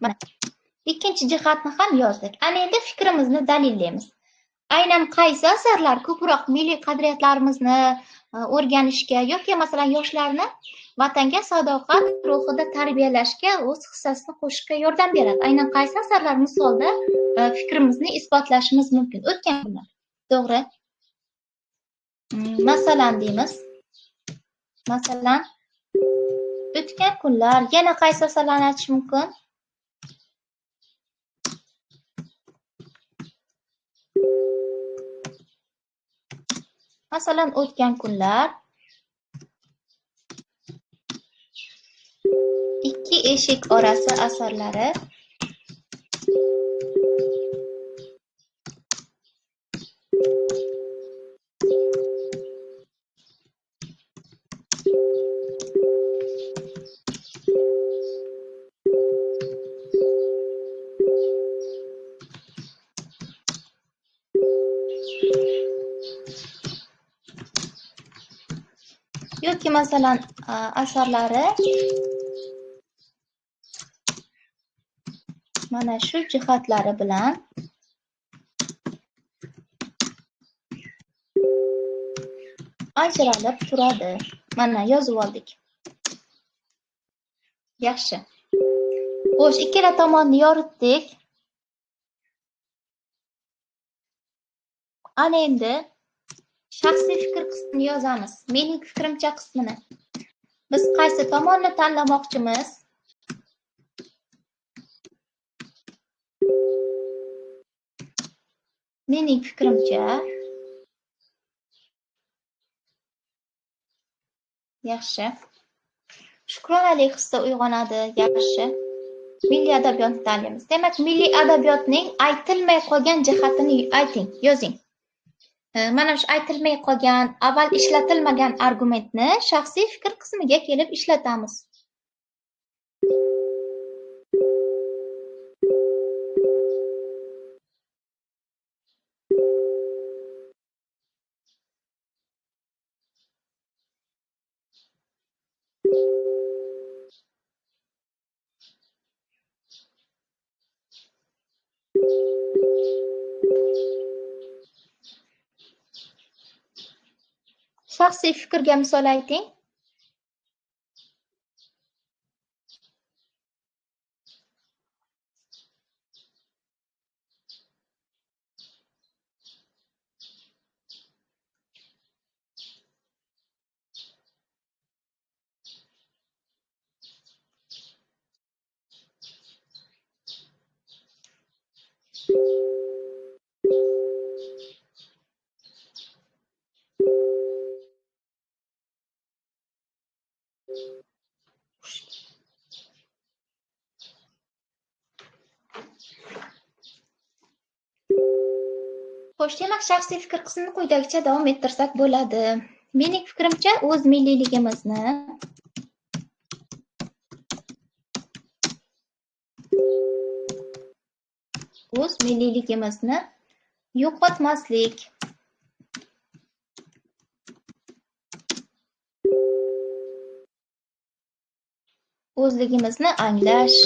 Mana ikkinchi jihatni ham yozdik. Ana endi fikrimizni dalillaymiz. Aynan qaysi asarlar ko'proq milliy qadriyatlarimizni o'rganishga yoki masalan yoshlarni vatanga sadoqat ruhida tarbiyalashga o'z hissasini qo'shishga yordam beradi? Aynan qaysi asarlar misolda fikrimizni isbotlashimiz mumkin? O'tgan kunlar. To'g'ri. Masalan deymiz. Masalan, o'tgan kunlar. Yana qaysi asarlarni aytish mumkin? Masalan, o'tgan kunlar. Ikki eshik orasi asarlari. yoki masalan asarlari mana shu jihatlari bilan ajralib turadi. Mana yozib oldik. Yaxshi. Xo'sh, ikkala tomonni yoritdik. Ana endi shaxsiy fikr qismini yozamiz. Mening fikrimcha qismini. Biz qaysi tomonni tanlamoqchimiz? Mening fikrimcha yaxshi. Shukronalik hissi uyg'onadi. Yaxshi. Milliy adabiyotni tanlaymiz. Demak, milliy adabiyotning aytilmay qolgan jihatini ayting, yozing. Mana shu aytilmay qolgan, avval ishlatilmagan argumentni shaxsiy fikr qismiga kelib ishlatamiz. Shaxsiy fikrga misol ayting. Xo'sh, demak, shaxsiy fikr qismini quyidagicha davom ettirsak bo'ladi. Mening fikrimcha, o'z milliyligimizni yo'qotmaslik. O'zligimizni anglash.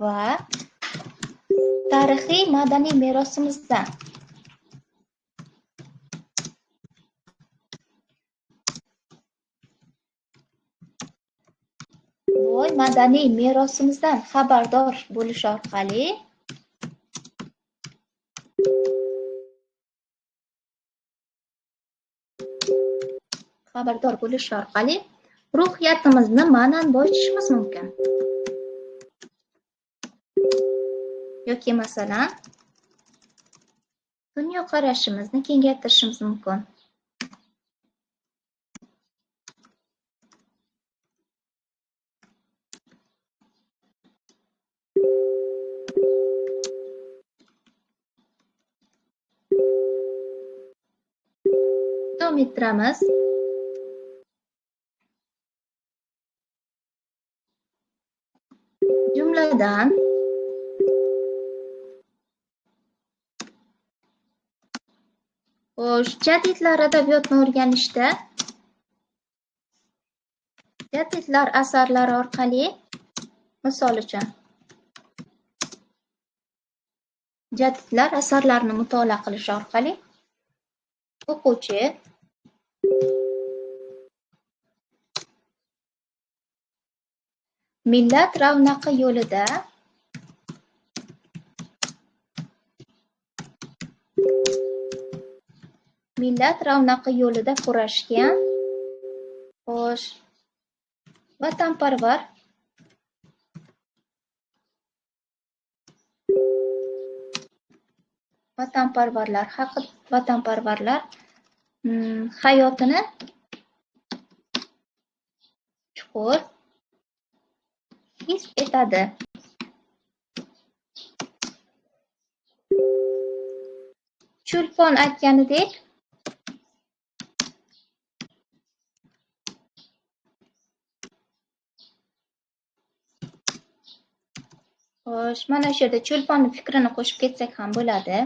Va tarixiy madaniy merosimizdan boy madaniy merosimizdan xabardor bo'lish orqali ruhiyatimizni ma'nan boyitishimiz mumkin. Yoki masalan, dunyoqarashimizni kengaytirishimiz mumkin. Davom ettiramiz. Jumladan jadidlar adabiyotni o'rganishda jadidlar asarlari orqali, misol uchun, jadidlar asarlarini mutolaa qilish orqali o'quvchi millat ravnaqi yo'lida kurashgan, xo'sh, vatanparvarlar hayotini chuqur his etadi. Chulpon aytganidek, Xo'sh, mana shu yerda Cho'lponning fikrini qo'shib ketsak ham bo'ladi.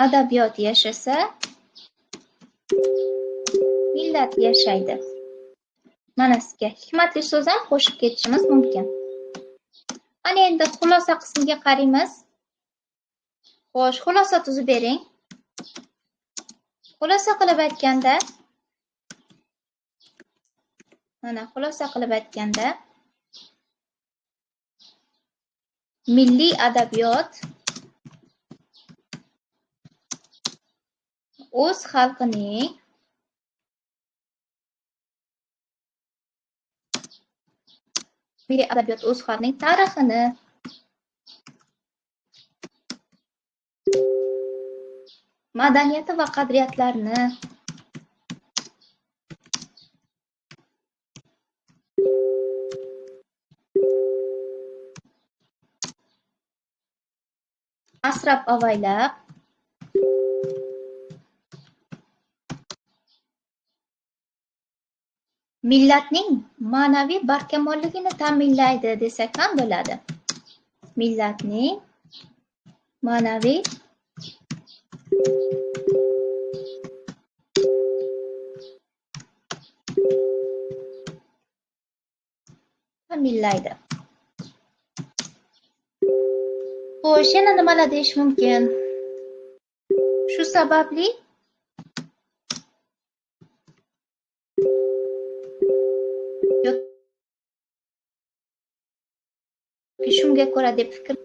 Adabiyot yashasa, millat yashaydi. Mana sizga hikmatli so'z ham qo'shib ketishimiz mumkin. Ana endi xulosa qismiga qaraymiz. Xo'sh, xulosa tuzib bering. Xulosa qilib aytganda, mana xulosa qilib aytganda, milliy adabiyot o'z xalqining tarixini, madaniyati va qadriyatlarini asrab-avaylab millatning ma'naviy barkamolligini ta'minlaydi desak ham bo'ladi. Millatning ma'naviy ta'minlaydi. Xo'sh, yana nimalar deyish mumkin? Shu sababli shunga ko'ra deb fikr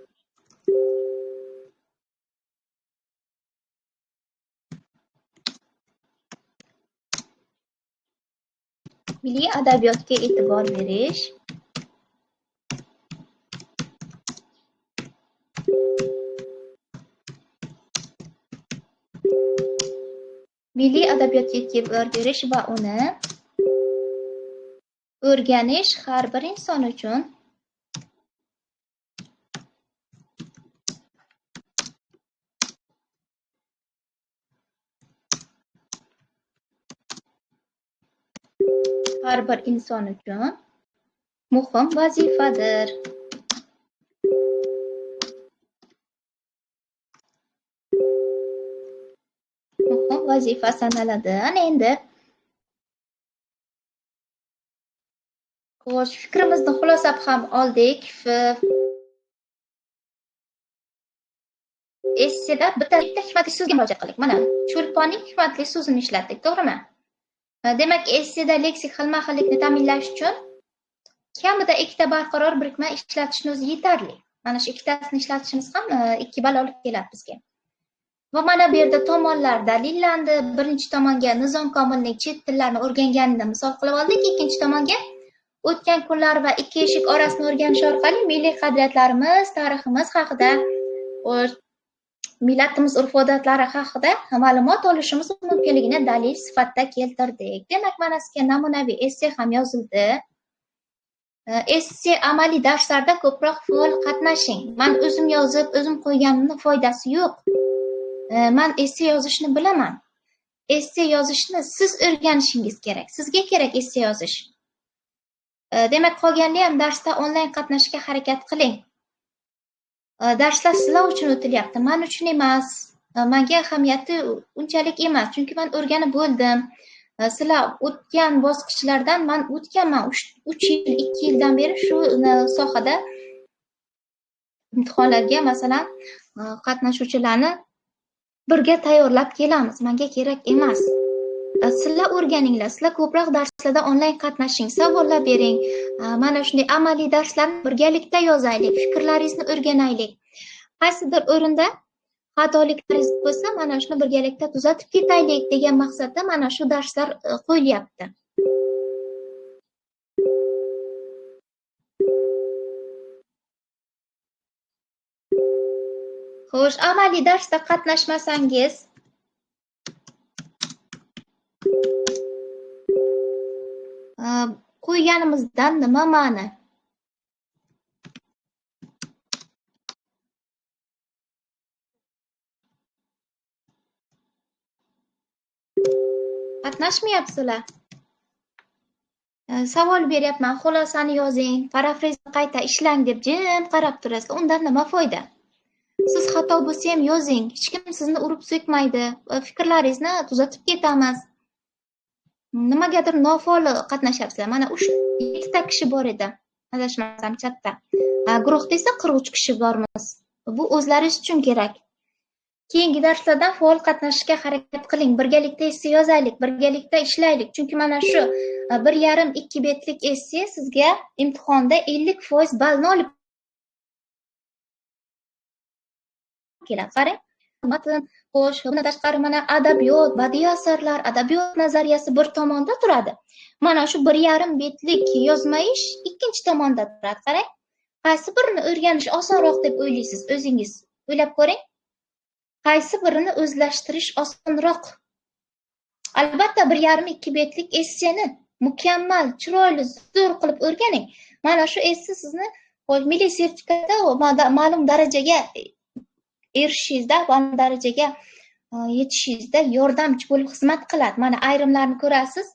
milliy adabiyotga e'tibor berish va uni o'rganish har bir inson uchun muhim vazifadir. Muhim vazifa sanaladi. Ana endi xo'sh, fikrimizni xulosab ham oldik. Esseda bitta hikmatli so'zga murojaat qildik. Mana Cho'lponning hikmatli so'zini ishlatdik, to'g'rimi? Demak, esseda leksik xilma-xillikni ta'minlash uchun kamida ikkita barqaror birikma ishlatishni o'zi yetarli. Mana shu ikkitasini ishlatishimiz ham 2 ball olib keladi bizga. Va mana bu yerda tomonlar dalillandi. Birinchi tomonga Nizom Komilning chet tillarini o'rganganini misol qilib oldik. Ikkinchi tomonga o'tgan kunlar va ikki eshik orasini o'rganish orqali milliy qadriyatlarimiz, tariximiz haqida, millatimiz urf-odatlari haqida ma'lumot olishimiz mumkinligini dalil sifatida keltirdik. Demak, mana sizga namunaviy esse ham yozildi. Esse amaliy darslarda ko'proq faol qatnashing. Men o'zim yozib, o'zim qo'yganimning foydasi yo'q. Men esse yozishni bilaman. Esse yozishni siz o'rganishingiz kerak. Sizga kerak esse yozish. Demak, qolganini ham darsda onlayn qatnashga harakat qiling. Darslar sizlar uchun o'tilyapti, men uchun emas. Menga ahamiyati unchalik emas, chunki men o'rganib bo'ldim. Sizlar o'tgan bosqichlardan men o'tganman. 3 yil, 2 yildan beri shu sohada imtihonlarga masalan qatnashuvchilarni birga tayyorlab kelamiz. Menga kerak emas. Sizlar o'rganinglar, sizlar ko'proq darslarda onlayn qatnashing, savollar bering. Mana shunday amaliy darslarni birgalikda yozaylik, fikrlaringizni o'rganaylik. Qaysidir o'rinda xatoliklaringiz bo'lsa, mana shuni birgalikda tuzatib ketaylik degan maqsadda mana shu darslar qo'yilyapti. Xo'sh, amaliy darsda qatnashmasangiz, qo'yganimizdan nima ma'ni? Qatnashmayapsizlar. Savol beryapman, xulosani yozing, parafrazni qayta ishlang deb jim qarab turasiz. Undan nima foyda? Siz xato bo'lsa ham yozing. Hech kim sizni urib so'kmaydi. Fikrlaringizni tuzatib ketamiz. Nimagadir nofaol qatnashyapsizlar. Mana 7 ta kishi bor edi. Adashmasam chatda. Guruhda esa 43 kishi bormiz. Bu o'zlaringiz uchun kerak. Keyingi darslardan faol qatnashishga harakat qiling. Birgalikda esse yozaylik, birgalikda ishlaylik. Chunki mana shu 1,5-2 betlik esse sizga imtihonda 50% ballni olib keladi. Qarang, matn, xo'sh, bundan tashqari mana adabiyot, badiiy asarlar, adabiyot nazariyasi bir tomonda turadi. Mana shu 1,5 betlik yozma ish ikkinchi tomonda turadi. Qarang, qaysi birini o'rganish osonroq deb o'ylaysiz o'zingiz? O'ylab ko'ring. Qaysi birini o'zlashtirish osonroq? Albatta 1,5-2 betlik esseni mukammal, chiroyli, zo'r qilib o'rganing. Mana shu esse sizni milliy sertifikatda ma'lum darajaga erishishingizda, ma'lum darajaga yetishingizda yordamchi bo'lib xizmat qiladi. Mana ayrimlarni ko'rasiz,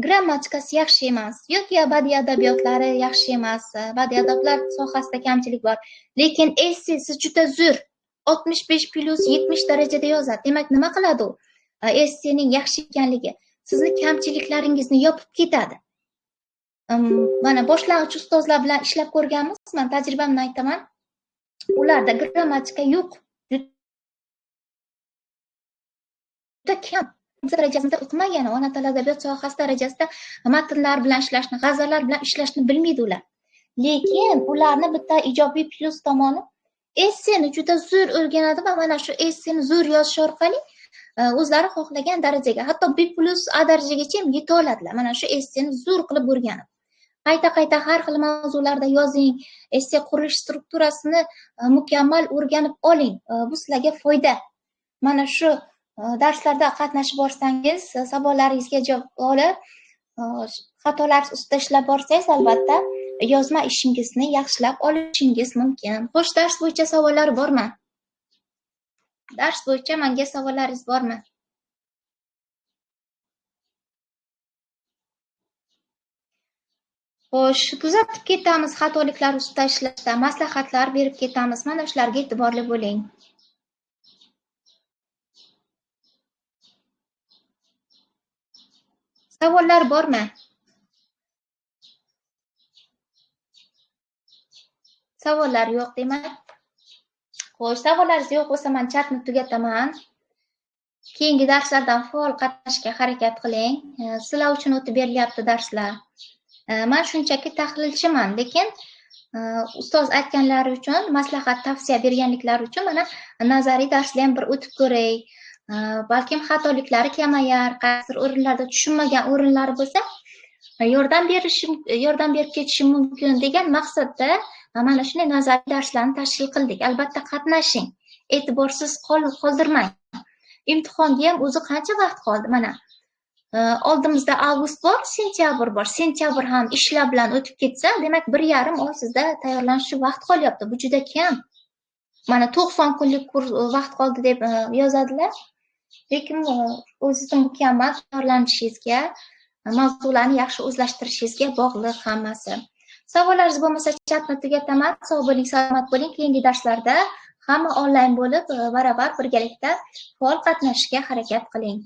grammatikasi yaxshi emas yoki badiiy adabiyotlari yaxshi emas, badiiy adabiyotlar sohasida kamchilik bor, lekin essesi juda zo'r. 65+70 darajada yozadi. Demak, nima qiladi u? Essening yaxshi ekanligi sizni kamchiliklaringizni yopib ketadi. Mana boshlang'ich ustozlar bilan ishlab ko'rganmiz. Men tajribamdan aytaman. Ularda grammatika yo'q. Juda kam darajasida o'qimagan, ona tili adabiyot sohasi darajasida matnlar bilan ishlashni, g'azallar bilan ishlashni bilmaydi ular. Lekin ularni bitta ijobiy plus tomoni esseni juda zo'r o'rganadi va mana shu esseni zo'r yozish orqali o'zlari xohlagan darajaga, hatto B+ A darajagacha ham yeta oladilar. Mana shu esseni zo'r qilib o'rganib. Qayta-qayta har xil mavzularda yozing, esse qurilish strukturasini mukammal o'rganib oling. Bu sizlarga foyda. Mana shu darslarda qatnashib borsangiz, savollaringizga javob olib, xatolaringiz ustida ishlab borsangiz, albatta yozma ishingizni yaxshilab olishingiz mumkin. Xo'sh, dars bo'yicha savollar bormi? Dars bo'yicha menga savollaringiz bormi? Xo'sh, kuzatib ketamiz, xatoliklar ustida ishlashda maslahatlar berib ketamiz. Mana shularga e'tiborli bo'ling. Savollar bormi? Savollar yo'q demak. Xo'sh, savollaringiz yo'q bo'lsa, men chatni tugataman. Keyingi darslardan faol qatnashishga harakat qiling. Sizlar uchun o'tib berilyapti darslar. Men shunchaki tahlilchiman, lekin ustoz aytganlari uchun, maslahat, tavsiya berganliklari uchun mana nazariy darsni ham bir o'tib ko'ray. Balkim xatoliklari kamayar, qaysi o'rinlarda tushunmagan o'rinlari bo'lsa, yordam berib ketishim mumkin degan maqsadda mana shunday nazariy darslarni tashkil qildik. Albatta qatnashing, e'tiborsiz qoldirmang. Imtihonga ham o'zi qancha vaqt qoldi? Mana oldimizda avgust bor, sentyabr bor. Sentyabr ham ishlar bilan o'tib ketsa, demak 1,5 oy sizda tayyorlanish uchun vaqt qolyapti. Bu juda kam. Mana 90 kunlik vaqt qoldi deb yozadilar. Lekin o'zingizni mukammal tayyorlanishingizga, mavzularni yaxshi o'zlashtirishingizga bog'liq hammasi. Savollaringiz bo'lmasa, chatni tugataman. Sog' bo'ling, salomat bo'ling. Keyingi darslarda hamma onlayn bo'lib, baravar birgalikda faol qatnashishga harakat qiling.